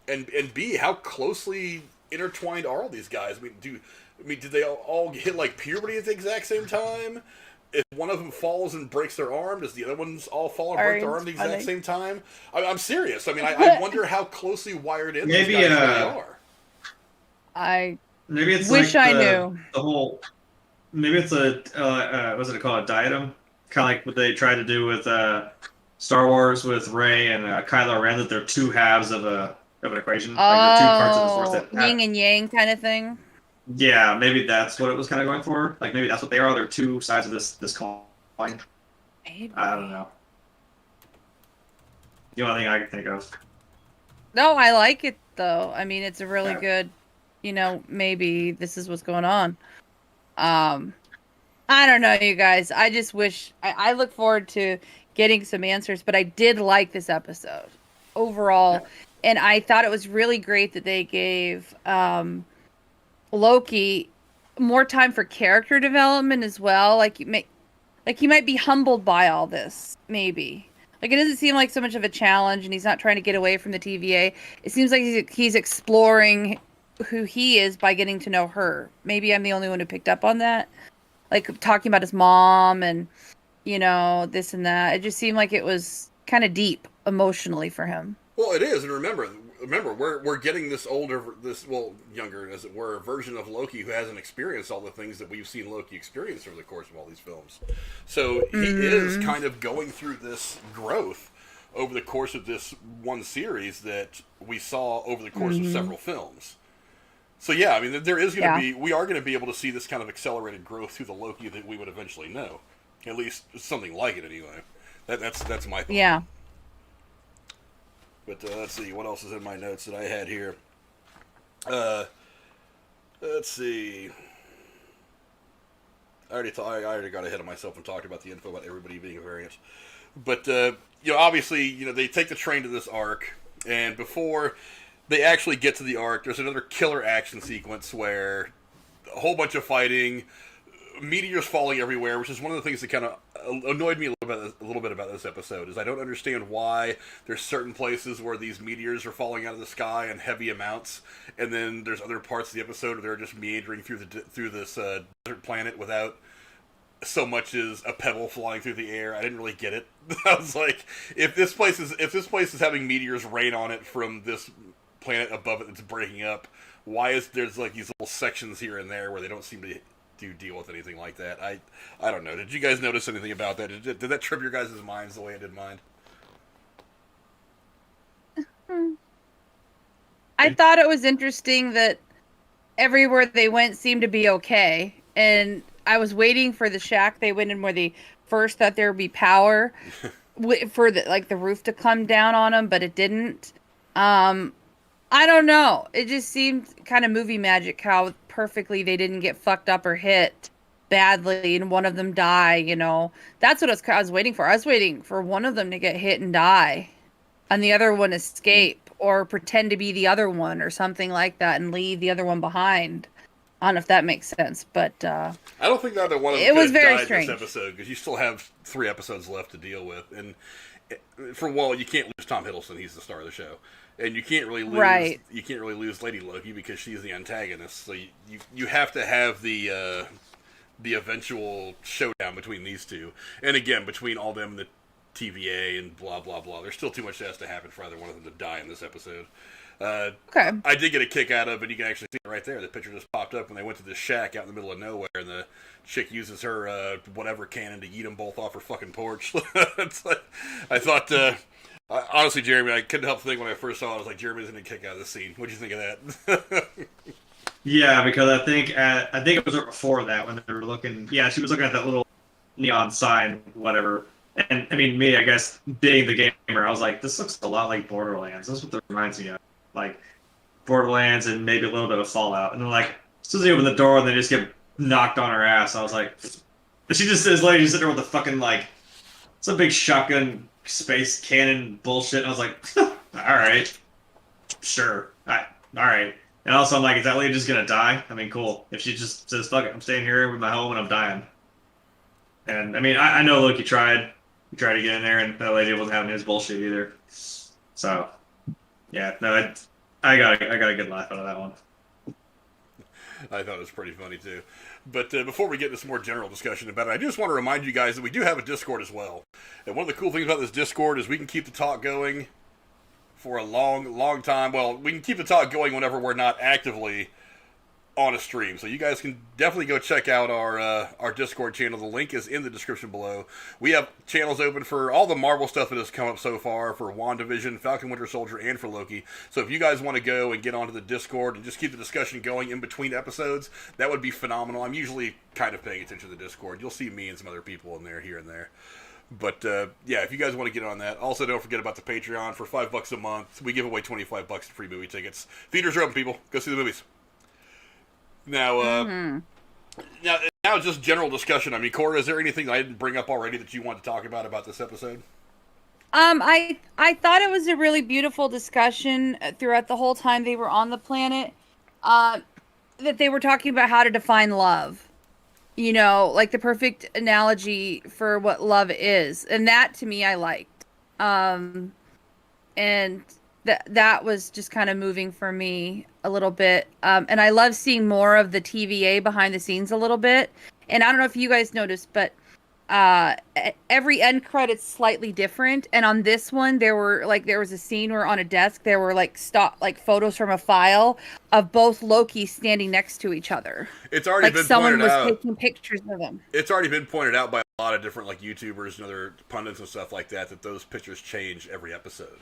and B, how closely intertwined are all these guys? Did they all hit like puberty at the exact same time? If one of them falls and breaks their arm, does the other ones all fall and break their arm at the exact same time? I'm serious. I mean, I wonder how closely wired in these Maybe guys really are. I maybe it's wish like I knew. the whole. Maybe it's what's it called, a diadem? Kind of like what they tried to do with Star Wars with Rey and Kylo Ren, that they're two halves of of an equation. Like there are two parts of the force Oh, that yin and yang kind of thing. yeah, maybe that's what it was kind of going for. Like maybe that's what they are. They're two sides of this coin. Maybe. I don't know. The only thing I can think of. No, I like it though. I mean, it's a really Yeah. good, maybe this is what's going on. I don't know, you guys. I just wish I look forward to getting some answers, but I did like this episode overall, Yeah. and I thought it was really great that they gave Loki more time for character development as well. Like he might be humbled by all this, maybe. Like it doesn't seem like so much of a challenge, and he's not trying to get away from the TVA. It seems like he's exploring who he is by getting to know her. Maybe I'm the only one who picked up on that. Like talking about his mom and this and that. It just seemed like it was kind of deep emotionally for him. Well, it is, and remember, we're getting this younger, as it were, version of Loki who hasn't experienced all the things that we've seen Loki experience over the course of all these films. So he is kind of going through this growth over the course of this one series that we saw over the course of several films. So yeah, I mean, there is going to be, we are going to be able to see this kind of accelerated growth through the Loki that we would eventually know, at least something like it anyway. That's my thought. Yeah. But let's see, what else is in my notes that I had here? Let's see. I already got ahead of myself and talked about the info about everybody being a variant. But obviously, they take the train to this arc, and before they actually get to the arc, there's another killer action sequence where a whole bunch of fighting, meteors falling everywhere, which is one of the things that kind of annoyed me a little bit about this episode, is I don't understand why there's certain places where these meteors are falling out of the sky in heavy amounts, and then there's other parts of the episode where they're just meandering through this desert planet without so much as a pebble flying through the air. I didn't really get it. I was like, if this place is having meteors rain on it from this planet above it that's breaking up, why is there's like these little sections here and there where they don't seem to deal with anything like that? I don't know. Did you guys notice anything about that? Did that trip your guys' minds the way it did mine? I thought it was interesting that everywhere they went seemed to be okay, and I was waiting for the shack they went in where they first thought there would be power for the roof to come down on them, but it didn't. I don't know. It just seemed kind of movie magic how perfectly they didn't get fucked up or hit badly and one of them die, That's what I was waiting for. I was waiting for one of them to get hit and die and the other one escape or pretend to be the other one or something like that and leave the other one behind. I don't know if that makes sense, but I don't think either one of them it was very died strange. This episode, because you still have 3 episodes left to deal with, and for you can't lose Tom Hiddleston. He's the star of the show. And you can't really lose Lady Loki because she's the antagonist. So you have to have the eventual showdown between these two. And again, between all them and the TVA and blah blah blah. There's still too much that has to happen for either one of them to die in this episode. Okay. I did get a kick out of, and you can actually see it right there. The picture just popped up when they went to this shack out in the middle of nowhere, and the chick uses her whatever cannon to eat them both off her fucking porch. It's like, I thought. Honestly, Jeremy, I couldn't help think when I first saw it, I was like, Jeremy's going to kick out of the scene. What'd you think of that? Yeah, because I think it was right before that when they were looking. Yeah, she was looking at that little neon sign, whatever. And I mean, me, I guess, being the gamer, I was like, this looks a lot like Borderlands. That's what that reminds me of, like Borderlands and maybe a little bit of Fallout. And then, like, as soon as they open the door and they just get knocked on her ass, I was like, she just says, like, you sit there with the fucking some big shotgun space cannon bullshit. And I was like, all right, sure, all right. And also, I'm like, is that lady just gonna die? I mean, cool. If she just says, fuck it, I'm staying here with my home and I'm dying. And I mean, I know Loki tried. He tried to get in there, and that lady wasn't having his bullshit either. So, yeah, no, I got a good laugh out of that one. I thought it was pretty funny too. But before we get into some more general discussion about it, I just want to remind you guys that we do have a Discord as well. And one of the cool things about this Discord is we can keep the talk going for a long, long time. Well, we can keep the talk going whenever we're not actively on a stream. So you guys can definitely go check out our Discord channel. The link is in the description below. We have channels open for all the Marvel stuff that has come up so far, for WandaVision, Falcon Winter Soldier, and for Loki. So if you guys want to go and get onto the Discord and just keep the discussion going in between episodes, that would be phenomenal. I'm usually kind of paying attention to the Discord. You'll see me and some other people in there here and there. But, yeah, if you guys want to get on that. Also, don't forget about the Patreon. For $5 a month, we give away $25 in free movie tickets. Theaters are open, people. Go see the movies. Now, now just general discussion. I mean, Cora, is there anything I didn't bring up already that you want to talk about this episode? I thought it was a really beautiful discussion throughout the whole time they were on the planet. That they were talking about how to define love. You know, like the perfect analogy for what love is. And that, to me, I liked. And that was just kind of moving for me a little bit. And I love seeing more of the TVA behind the scenes a little bit. And I don't know if you guys noticed, but every end credit's slightly different. And on this one, there was a scene where on a desk there were photos from a file of both Loki standing next to each other. It's already been someone pointed out. was taking pictures of them. It's already been pointed out by a lot of different YouTubers and other pundits and stuff like that those pictures change every episode.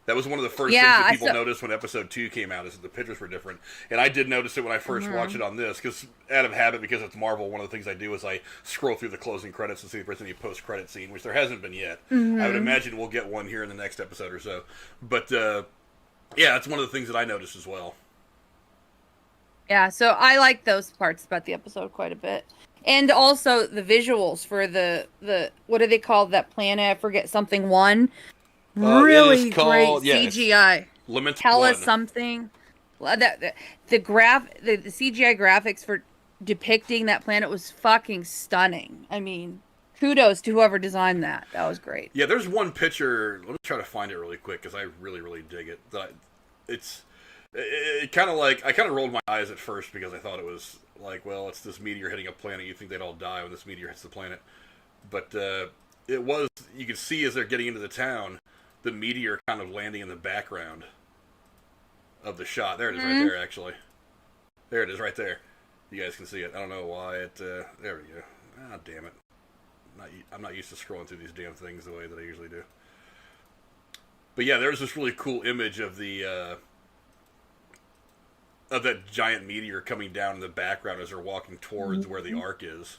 That was one of the first things that people noticed when episode 2 came out, is that the pictures were different. And I did notice it when I first watched it on this, because out of habit, because it's Marvel, one of the things I do is I scroll through the closing credits and see if there's any post-credit scene, which there hasn't been yet. I would imagine we'll get one here in the next episode or so. But, yeah, it's one of the things that I noticed as well. Yeah, so I like those parts about the episode quite a bit. And also the visuals for the what do they call that planet? I forget, something one. Really great CGI. Tell us something. The CGI graphics for depicting that planet was fucking stunning. I mean, kudos to whoever designed that. That was great. Yeah, there's one picture. Let me try to find it really quick because I really, really dig it. It kind of I kind of rolled my eyes at first because I thought it was well, it's this meteor hitting a planet. You think they'd all die when this meteor hits the planet, but it was. You can see as they're getting into the town, the meteor kind of landing in the background of the shot. There it is, right there. Actually, there it is, right there. You guys can see it. I don't know why it. There we go. Ah, damn it. I'm not used to scrolling through these damn things the way that I usually do. But yeah, there's this really cool image of the of that giant meteor coming down in the background as they're walking towards where the Ark is.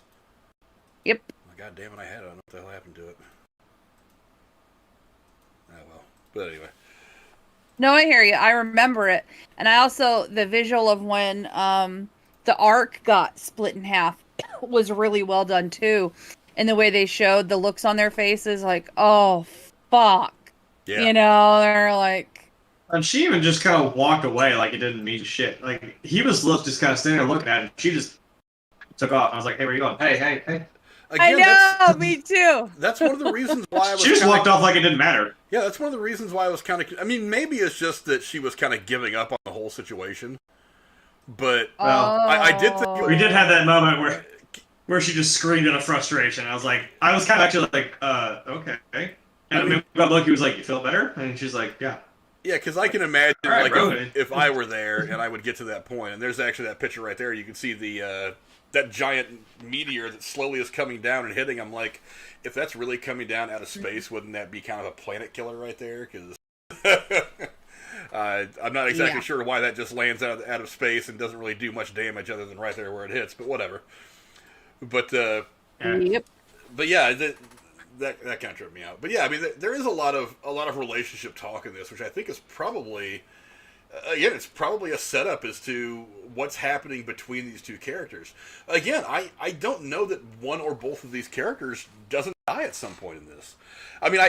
Yep. Oh, God damn it, I had it. I don't know what the hell happened to it. Oh well. But anyway. No, I hear you. I remember it. And I also, the visual of when the Ark got split in half was really well done too. And the way they showed the looks on their faces, oh, fuck. Yeah. You know, they're like... And she even just kind of walked away like it didn't mean shit. He was just kind of standing there looking at it. She just took off. I was like, hey, where are you going? Hey. Again, I know, me too. That's one of the reasons why I was She just walked off like it didn't matter. Yeah, that's one of the reasons why I was kind of... I mean, maybe it's just that she was kind of giving up on the whole situation. But I did think... We did have that moment where she just screamed out of frustration. I was kind of actually okay. And Loki was like, you feel better? And she's like, yeah. Yeah, because I can imagine, right, if I were there and I would get to that point, and there's actually that picture right there, you can see the that giant meteor that slowly is coming down and hitting. I'm like, if that's really coming down out of space, wouldn't that be kind of a planet killer right there? Because I'm not exactly sure why that just lands out of space and doesn't really do much damage other than right there where it hits, but whatever. But Yep. But yeah, that kind of tripped me out. But yeah, I mean, there is a lot of relationship talk in this, which I think is probably, again, it's probably a setup as to what's happening between these two characters. Again, I don't know that one or both of these characters doesn't die at some point in this. I mean,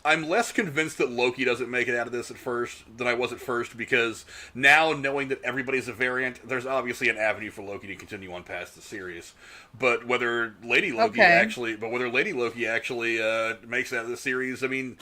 I'm less convinced that Loki doesn't make it out of this at first than I was at first, because now knowing that everybody's a variant, there's obviously an avenue for Loki to continue on past the series. But whether Lady Loki actually makes it out of the series, I mean,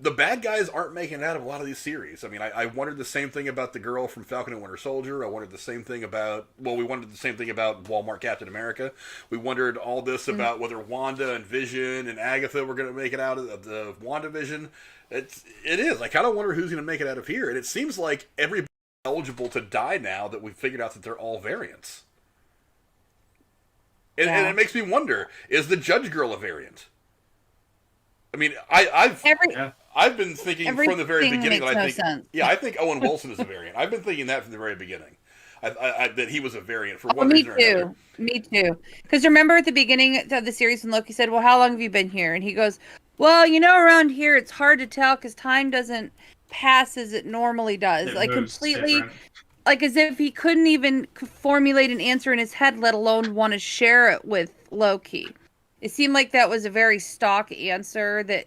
the bad guys aren't making it out of a lot of these series. I mean, I wondered the same thing about the girl from Falcon and Winter Soldier. I wondered the same thing about, we wondered the same thing about Walmart Captain America. We wondered all this about whether Wanda and Vision and Agatha were going to make it out of the WandaVision. It is. I kind of wonder who's going to make it out of here. And it seems like everybody eligible to die now that we've figured out that they're all variants. And it makes me wonder, is the Judge Girl a variant? I mean, I've been thinking from the very beginning that I think Owen Wilson is a variant. I've been thinking that from the very beginning. That he was a variant for one reason or another. Me too. Because remember at the beginning of the series when Loki said, well, how long have you been here? And he goes, well, around here it's hard to tell because time doesn't pass as it normally does. Like completely, different. Like as if he couldn't even formulate an answer in his head, let alone want to share it with Loki. It seemed like that was a very stock answer that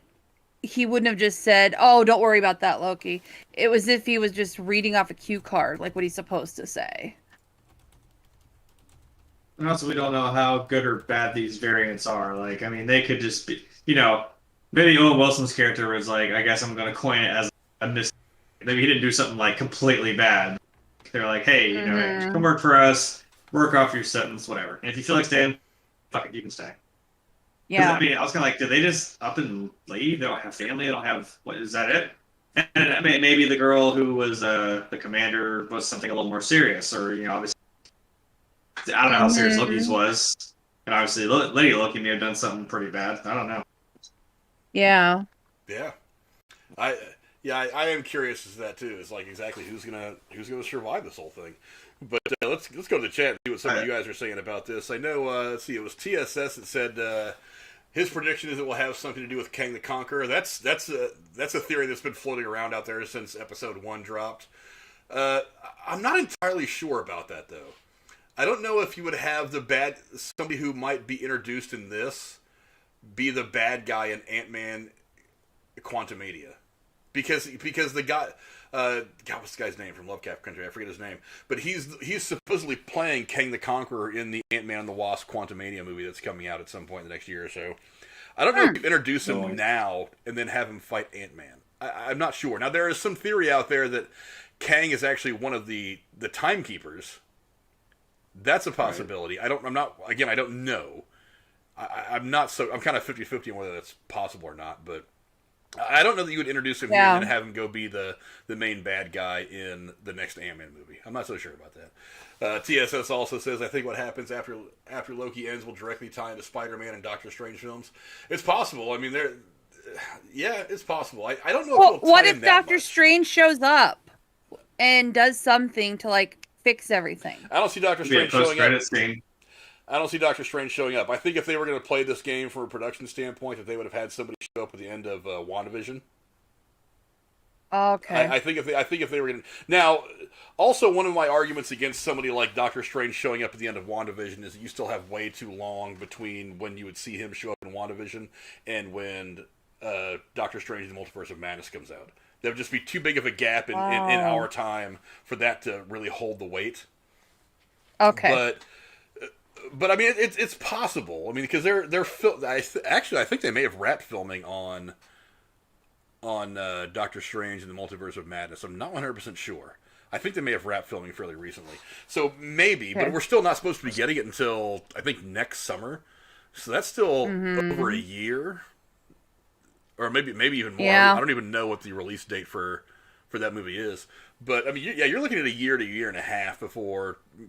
he wouldn't have just said, oh, don't worry about that, Loki. It was if he was just reading off a cue card, like what he's supposed to say. And also, we don't know how good or bad these variants are. Like, I mean, they could just be, maybe Owen Wilson's character was like, I guess I'm going to coin it as a mistake. Maybe he didn't do something, like, completely bad. They're like, hey, come work for us, work off your sentence, whatever. And if you feel like staying, fuck it, you can stay. Yeah. I mean, I was kind of like, did they just up and leave? They don't have family? They don't have, what, is that it? And I mean, maybe the girl who was the commander was something a little more serious, or, obviously, I don't know how serious Loki's was. And obviously, Lady Loki may have done something pretty bad. I don't know. Yeah. Yeah. I am curious as to that, too. It's like exactly who's gonna survive this whole thing. But let's go to the chat and see what some of you guys are saying about this. I know, let's see, it was TSS that said his prediction is it will have something to do with Kang the Conqueror. That's a theory that's been floating around out there since episode 1 dropped. I'm not entirely sure about that, though. I don't know if you would have somebody who might be introduced in this be the bad guy in Ant-Man Quantumania. Because the guy... what's the guy's name from Lovecraft Country? I forget his name. But he's supposedly playing Kang the Conqueror in the Ant-Man and the Wasp Quantumania movie that's coming out at some point in the next year or so. I don't know if you introduce him now and then have him fight Ant-Man. I'm not sure. Now, there is some theory out there that Kang is actually one of the Timekeepers. That's a possibility. Right. I don't know. I'm kind of 50-50 on whether that's possible or not, but I don't know that you would introduce him here and then have him go be the main bad guy in the next Ant-Man movie. I'm not so sure about that. TSS also says, I think what happens after Loki ends will directly tie into Spider-Man and Doctor Strange films. It's possible. I mean, it's possible. I don't know if what if Doctor Strange shows up and does something to, like, fix everything? I don't see Doctor Strange showing up. I don't see Doctor Strange showing up. I think if they were going to play this game from a production standpoint, that they would have had somebody show up at the end of WandaVision. Okay. I think if they were going to... Now, also one of my arguments against somebody like Doctor Strange showing up at the end of WandaVision is that you still have way too long between when you would see him show up in WandaVision and when Doctor Strange and the Multiverse of Madness comes out. There would just be too big of a gap in our time for that to really hold the weight. Okay. But I mean, it's possible. I mean, because I think they may have wrapped filming on Doctor Strange and the Multiverse of Madness. I'm not 100% sure. I think they may have wrapped filming fairly recently. So maybe, but we're still not supposed to be getting it until, I think, next summer. So that's still over a year. Or maybe even more. Yeah. I don't even know what the release date for that movie is. But, I mean, you're looking at a year to year and a half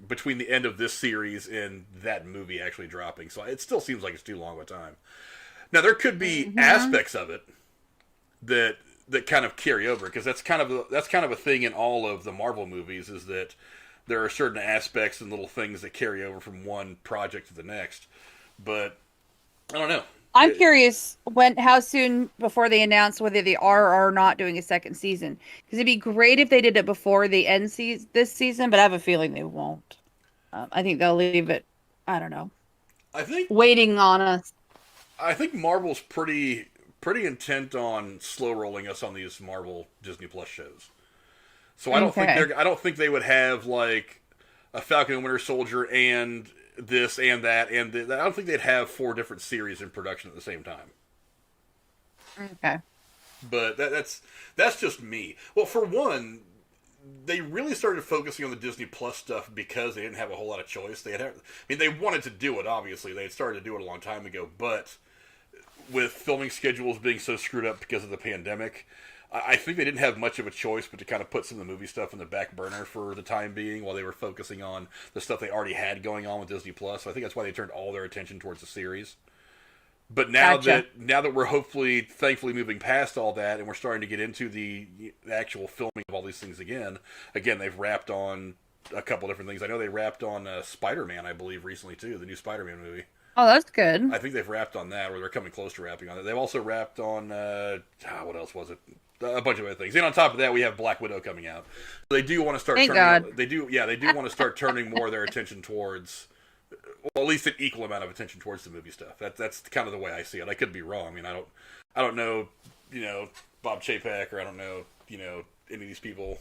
between the end of this series and that movie actually dropping. So it still seems like it's too long of a time. Now, there could be aspects of it that kind of carry over, because that's kind of a thing in all of the Marvel movies, is that there are certain aspects and little things that carry over from one project to the next. But, I don't know. I'm curious how soon before they announce whether they are or are not doing a second season. Because it'd be great if they did it before they end this season, but I have a feeling they won't. I think they'll leave it, I don't know, waiting on us. I think Marvel's pretty intent on slow rolling us on these Marvel Disney Plus shows. So I don't think they would have like a Falcon and Winter Soldier and this and that and I don't think they'd have 4 different series in production at the same time. Okay. But that's just me. Well, for one, they really started focusing on the Disney Plus stuff because they didn't have a whole lot of choice. They wanted to do it, obviously. They had started to do it a long time ago, but with filming schedules being so screwed up because of the pandemic, I think they didn't have much of a choice but to kind of put some of the movie stuff in the back burner for the time being while they were focusing on the stuff they already had going on with Disney Plus. So I think that's why they turned all their attention towards the series. But now that we're thankfully moving past all that, and we're starting to get into the actual filming of all these things again, they've wrapped on a couple different things. I know they wrapped on Spider-Man, I believe, recently too, the new Spider-Man movie. Oh, that's good. I think they've wrapped on that, or they're coming close to wrapping on it. They've also wrapped on what else was it? A bunch of other things. And on top of that, we have Black Widow coming out. They do want to start. Thank God. They do want to start turning more of their attention towards, well, at least an equal amount of attention towards the movie stuff. That's kind of the way I see it. I could be wrong. I mean, I don't know, Bob Chapek, or I don't know, any of these people,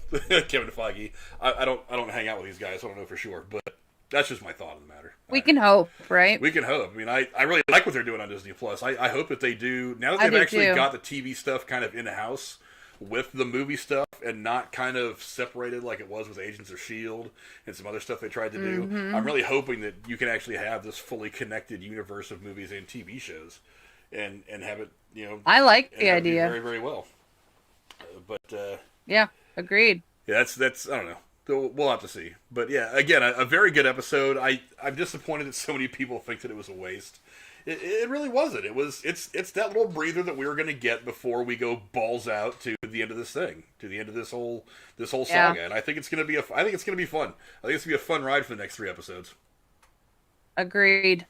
Kevin Feige. I don't hang out with these guys. So I don't know for sure, but that's just my thought on the matter. We can hope, right? We can hope. I mean, I really like what they're doing on Disney Plus. I hope that they do, now that they've actually got the TV stuff kind of in-house with the movie stuff and not kind of separated like it was with Agents of S.H.I.E.L.D. and some other stuff they tried to do. I'm really hoping that you can actually have this fully connected universe of movies and TV shows and have it, I like the idea. Very, very well. Yeah, agreed. Yeah, that's I don't know. We'll have to see. But yeah, again, a very good episode. I'm disappointed that so many people think that it was a waste. It really wasn't. It's that little breather that we were going to get before we go balls out to the end of this thing, to the end of this whole saga. And I think it's going to be fun. I think it's going to be a fun ride for the next 3 episodes. Agreed.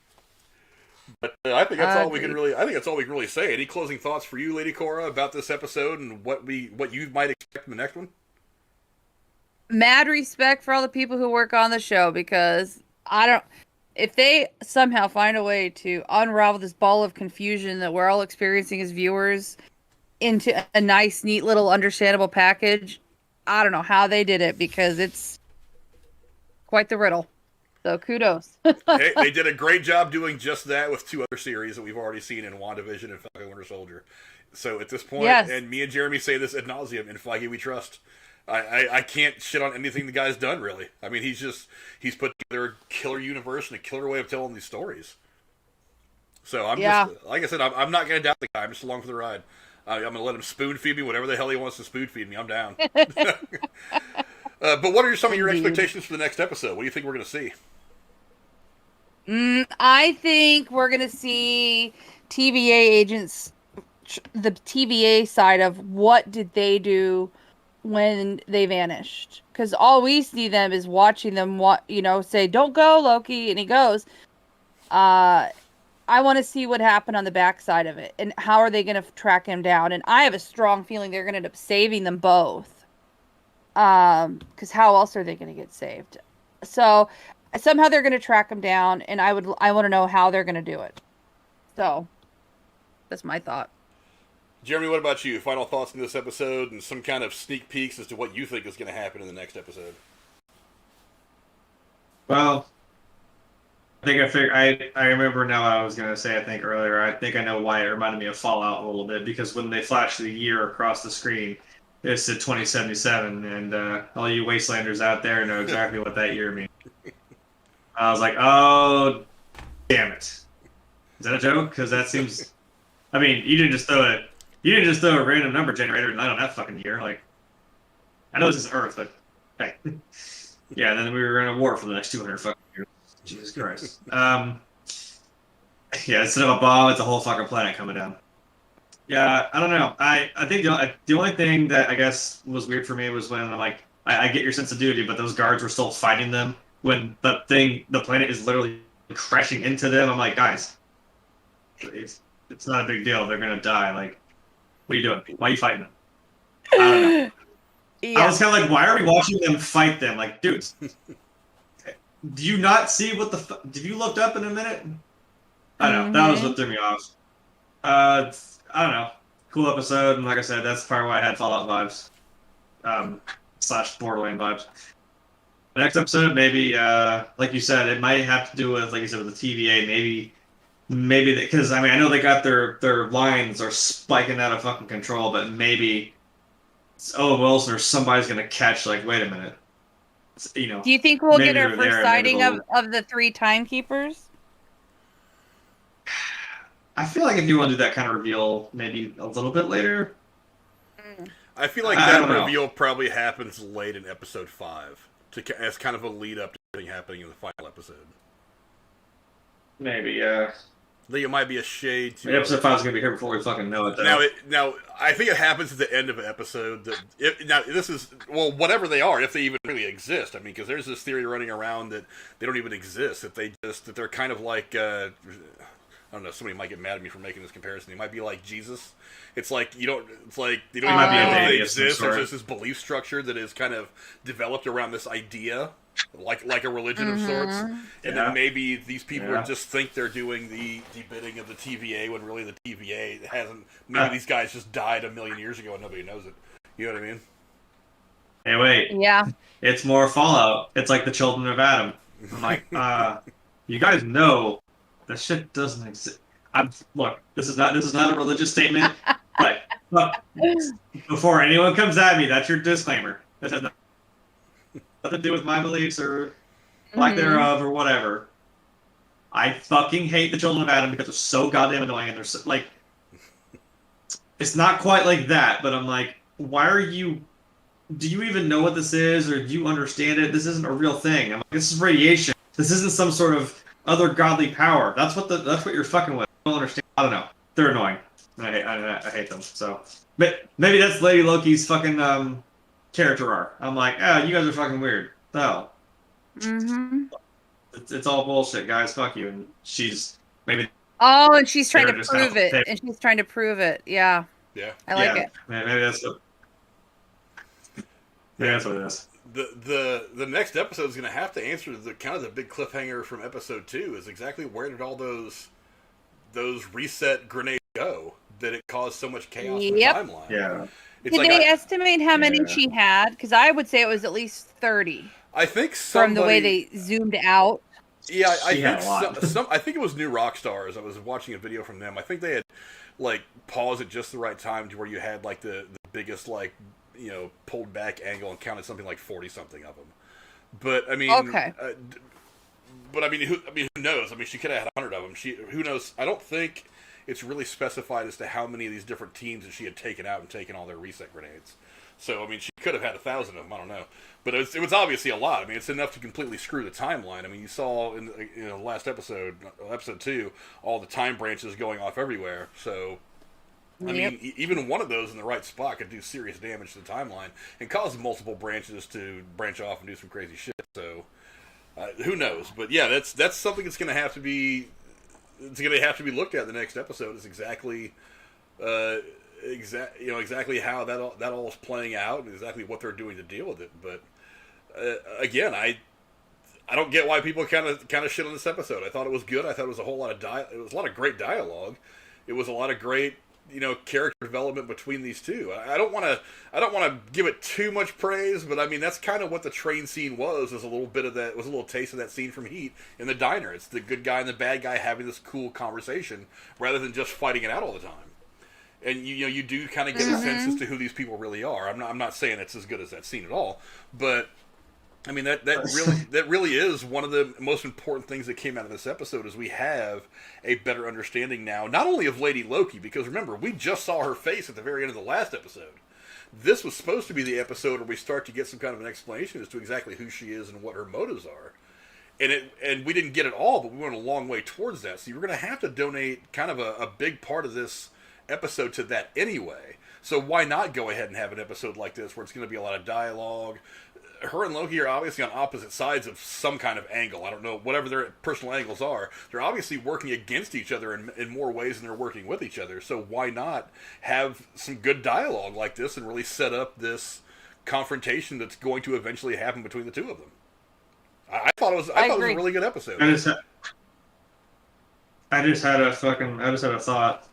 But I think that's all we can really say. Any closing thoughts for you, Lady Cora, about this episode and what you might expect in the next one? Mad respect for all the people who work on the show, because if they somehow find a way to unravel this ball of confusion that we're all experiencing as viewers into a nice, neat little understandable package, I don't know how they did it, because it's quite the riddle. So kudos. Hey, they did a great job doing just that with 2 other series that we've already seen in WandaVision and Falcon Winter Soldier. So at this point, and me and Jeremy say this ad nauseum, in Feige we trust. I can't shit on anything the guy's done, really. I mean, he's put together a killer universe and a killer way of telling these stories. So I'm just, like I said, I'm not going to doubt the guy. I'm just along for the ride. I'm going to let him spoon feed me whatever the hell he wants to spoon feed me. I'm down. But what are some of your expectations for the next episode? What do you think we're going to see? I think we're going to see TVA agents, the TVA side of what did they do when they vanished, because all we see them is watching them say, "Don't go, Loki," and he goes. I want to see what happened on the backside of it, and how are they going to track him down. And I have a strong feeling they're going to end up saving them both, because how else are they going to get saved? So somehow they're going to track him down, and I want to know how they're going to do it. So that's my thought. Jeremy, what about you? Final thoughts on this episode and some kind of sneak peeks as to what you think is going to happen in the next episode? Well, I remember now what I was going to say, I think, earlier. I think I know why it reminded me of Fallout a little bit, because when they flashed the year across the screen, it said 2077, and all you Wastelanders out there know exactly what that year means. I was like, oh, damn it. Is that a joke? Because that seems... I mean, you didn't just throw a random number generator on that fucking year. Like, I know this is Earth, but hey. Yeah, and then we were in a war for the next 200 fucking years. Jesus Christ. Yeah, instead of a bomb, it's a whole fucking planet coming down. Yeah, I don't know. I think the only thing that I guess was weird for me was when I get your sensitivity, but those guards were still fighting them when the planet is literally crashing into them. I'm like, guys, it's not a big deal. They're gonna die. Like, what are you doing? Why are you fighting them? I don't know. Yeah. I was kind of like, why are we watching them fight them? Like, dudes, do you not see what did you looked up in a minute? I don't know. That was what threw me off. I don't know. Cool episode, and like I said, that's part of why I had Fallout vibes. / Borderland vibes. The next episode, maybe, like you said, it might have to do with, like you said, with the TVA, maybe because I know they got their lines are spiking out of fucking control, but maybe it's Owen Wilson or somebody's gonna catch. Like, wait a minute, Do you think we'll get our first sighting of the 3 timekeepers? I feel like if you want to do that kind of reveal, maybe a little bit later. I feel like I that don't know. reveal probably happens late in episode 5, as kind of a lead up to everything happening in the final episode. Maybe, yeah. I think it might be a shade to Episode 5 is going to be here before we fucking know it, though. Now, I think it happens at the end of an episode. This is, well, whatever they are, if they even really exist. I mean, because there's this theory running around that they don't even exist. That they're kind of like, I don't know. Somebody might get mad at me for making this comparison. They might be like Jesus. It's like they don't even know if they exist. There's just this belief structure that is kind of developed around this idea, like a religion of sorts, and then maybe these people just think they're doing the bidding of the TVA when really the TVA hasn't. Maybe these guys just died 1 million years ago and nobody knows it. You know what I mean? Hey, wait. Yeah. It's more Fallout. It's like the Children of Adam. I'm like, you guys know that shit doesn't exist. Look, this is not a religious statement, but before anyone comes at me, that's your disclaimer. That has nothing to do with my beliefs or lack thereof or whatever. I fucking hate the Children of Adam because they're so goddamn annoying and they're so, like, it's not quite like that, but I'm like, why are you? Do you even know what this is, or do you understand it? This isn't a real thing. I'm like, this is radiation. This isn't some sort of other godly power. That's what you're fucking with. I don't understand. I don't know. They're annoying. I hate them. So, but maybe that's Lady Loki's fucking character arc. I'm like, you guys are fucking weird. No. It's all bullshit, guys. Fuck you. And she's maybe. Oh, and she's trying to prove it. And she's trying to prove it. Yeah. Yeah. I like it. Maybe that's what. Yeah, that's what it is. The next episode is going to have to answer the kind of the big cliffhanger from episode 2 is exactly where did all those reset grenades go that it caused so much chaos in the timeline. Yeah. It's Did they estimate how many she had? Because I would say it was at least 30. I think from the way they zoomed out. Yeah, I think it was New Rockstars. I was watching a video from them. I think they had like paused at just the right time to where you had like the biggest like pulled back angle and counted something like 40 something of them. But I mean, okay. Who knows? I mean, she could have had 100 of them. Who knows? I don't think it's really specified as to how many of these different teams that she had taken out and taken all their reset grenades. So I mean, she could have had 1,000 of them. I don't know, but it was obviously a lot. I mean, it's enough to completely screw the timeline. I mean, you saw in the last episode 2, all the time branches going off everywhere. So. I mean, even one of those in the right spot could do serious damage to the timeline and cause multiple branches to branch off and do some crazy shit. So, who knows? But yeah, that's something that's going to have to be looked at in the next episode. Is exactly exactly how that all is playing out and exactly what they're doing to deal with it. But again, I don't get why people kind of shit on this episode. I thought it was good. I thought it was a whole lot of it was a lot of great dialogue. It was a lot of great character development between these two. I don't want to give it too much praise, but I mean that's kind of what the train scene was a little bit of that. Was a little taste of that scene from Heat in the diner. It's the good guy and the bad guy having this cool conversation rather than just fighting it out all the time. And you do kind of get a sense as to who these people really are. I'm not saying it's as good as that scene at all, but I mean that really is one of the most important things that came out of this episode is we have a better understanding now, not only of Lady Loki, because remember, we just saw her face at the very end of the last episode. This was supposed to be the episode where we start to get some kind of an explanation as to exactly who she is and what her motives are. And we didn't get it all, but we went a long way towards that. So you're going to have to donate kind of a big part of this episode to that anyway. So why not go ahead and have an episode like this where it's going to be a lot of dialogue? Her and Loki are obviously on opposite sides of some kind of angle. I don't know, whatever their personal angles are. They're obviously working against each other in more ways than they're working with each other. So why not have some good dialogue like this and really set up this confrontation that's going to eventually happen between the two of them? I thought it was a really good episode. I just had a thought.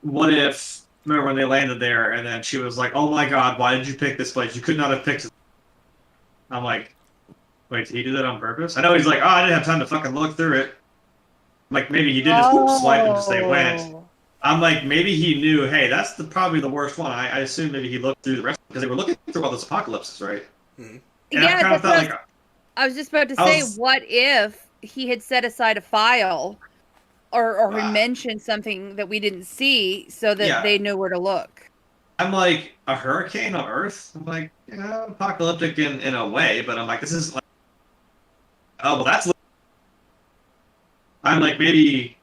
What if? Remember when they landed there, and then she was like, "Oh my God, why did you pick this place? You could not have picked it." I'm like, "Wait, he did that on purpose?" I know he's like, "Oh, I didn't have time to fucking look through it." Like maybe he did just swipe and just they went. I'm like, maybe he knew. Hey, that's probably the worst one. I assume maybe he looked through the rest because they were looking through all those apocalypses, right? Mm-hmm. Yeah, I was just about to say, what if he had set aside a file? Or he mentioned something that we didn't see so that they know where to look. I'm like a hurricane on Earth. I'm like, apocalyptic in a way, but I'm like, this is like, oh well, that's. I'm like, maybe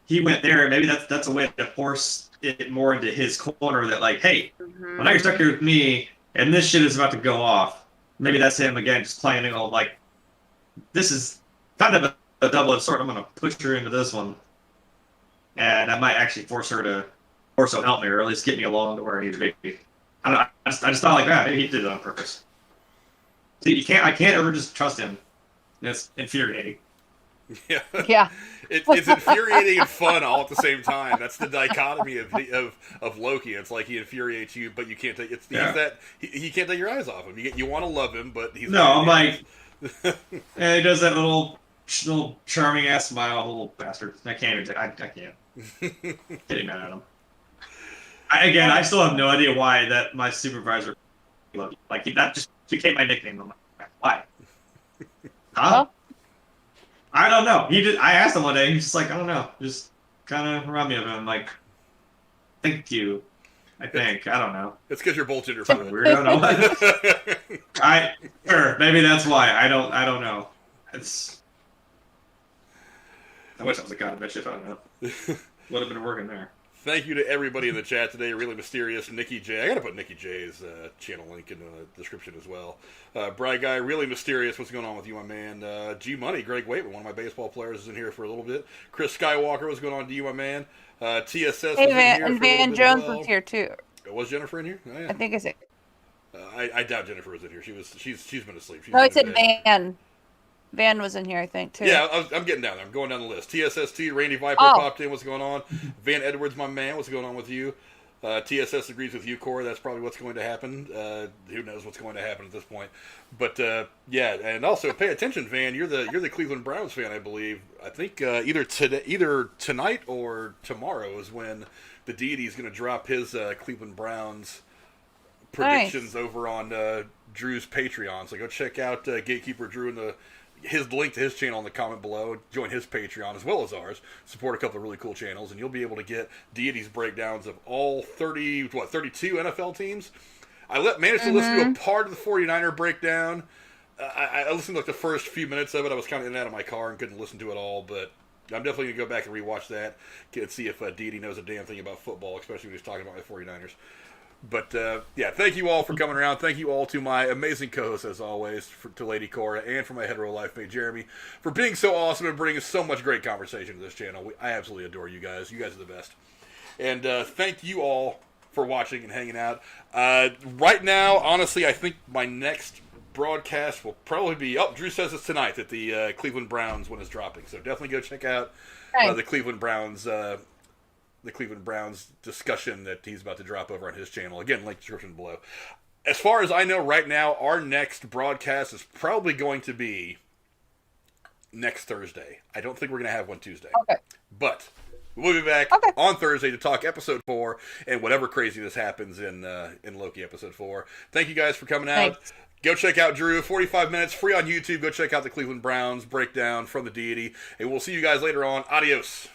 he went there. Maybe that's a way to force it more into his corner. That like, hey, well, now you're stuck here with me, and this shit is about to go off. Maybe that's him again, just playing all like, this is kind of a double-edged sword. I'm gonna push her into this one, and I might actually force her to, or so help me, or at least get me along to where I need to be. I don't know. I just thought like that. Maybe he did it on purpose. See, I can't ever just trust him. It's infuriating. Yeah. Yeah. It's infuriating and fun all at the same time. That's the dichotomy of Loki. It's like he infuriates you, but you can't take he's that he can't take your eyes off him. You want to love him, but he's I'm like, and he does that little charming ass smile, little bastard. I can't even. I can't. Getting mad at him. I still have no idea why that my supervisor, like that just became my nickname. I'm like, why? Huh? Well, I don't know. I asked him one day. He's just like, I don't know. Just kind of remind me of him. I'm like, thank you. I think. I don't know. It's because you're both gender Fucking fluid. weird. I don't know. Sure. Maybe that's why. I don't know. It's. I wish I was a god bitch if I don't know. Would have been working there. Thank you to everybody in the chat today. Really mysterious. Nikki J. I gotta put Nikki J's channel link in the description as well. Bright Guy, really mysterious. What's going on with you, my man? G Money, Greg Waitman, one of my baseball players, is in here for a little bit. Chris Skywalker, what's going on to you, my man? TSS. hey, was in here and for a little Van bit Jones as well. was here too. Was Jennifer in here? Oh, yeah. I think it's it. I doubt Jennifer was in here. She's been asleep. She's No, been it said in bed. Van. Van was in here, I think, too. Yeah, I'm getting down there. I'm going down the list. TSST, Randy Viper popped in. What's going on? Van Edwards, my man. What's going on with you? TSS agrees with you, Cora. That's probably what's going to happen. Who knows what's going to happen at this point? But yeah, and also pay attention, Van. You're the Cleveland Browns fan, I believe. I think either tonight or tomorrow is when the deity is going to drop his Cleveland Browns predictions over on Drew's Patreon. So go check out Gatekeeper Drew and his link to his channel in the comment below. Join his Patreon as well as ours. Support a couple of really cool channels, and you'll be able to get Deity's breakdowns of all 32 NFL teams. I managed to listen to a part of the 49er breakdown. I listened to like the first few minutes of it. I was kind of in and out of my car and couldn't listen to it all, but I'm definitely going to go back and rewatch that. See if Deity knows a damn thing about football, especially when he's talking about my 49ers. But, yeah, thank you all for coming around. Thank you all to my amazing co-hosts, as always, to Lady Cora and for my hetero life mate, Jeremy, for being so awesome and bringing so much great conversation to this channel. I absolutely adore you guys. You guys are the best. And thank you all for watching and hanging out. Right now, honestly, I think my next broadcast will probably be... Oh, Drew says it's tonight that the Cleveland Browns one is dropping. So definitely go check out the Cleveland Browns... the Cleveland Browns discussion that he's about to drop over on his channel. Again, link description below. As far as I know right now, our next broadcast is probably going to be next Thursday. I don't think we're going to have one Tuesday. Okay. But we'll be back on Thursday to talk episode 4 and whatever craziness happens in Loki episode 4. Thank you guys for coming out. Thanks. Go check out Drew, 45 minutes, free on YouTube. Go check out the Cleveland Browns breakdown from the Deity. And we'll see you guys later on. Adios.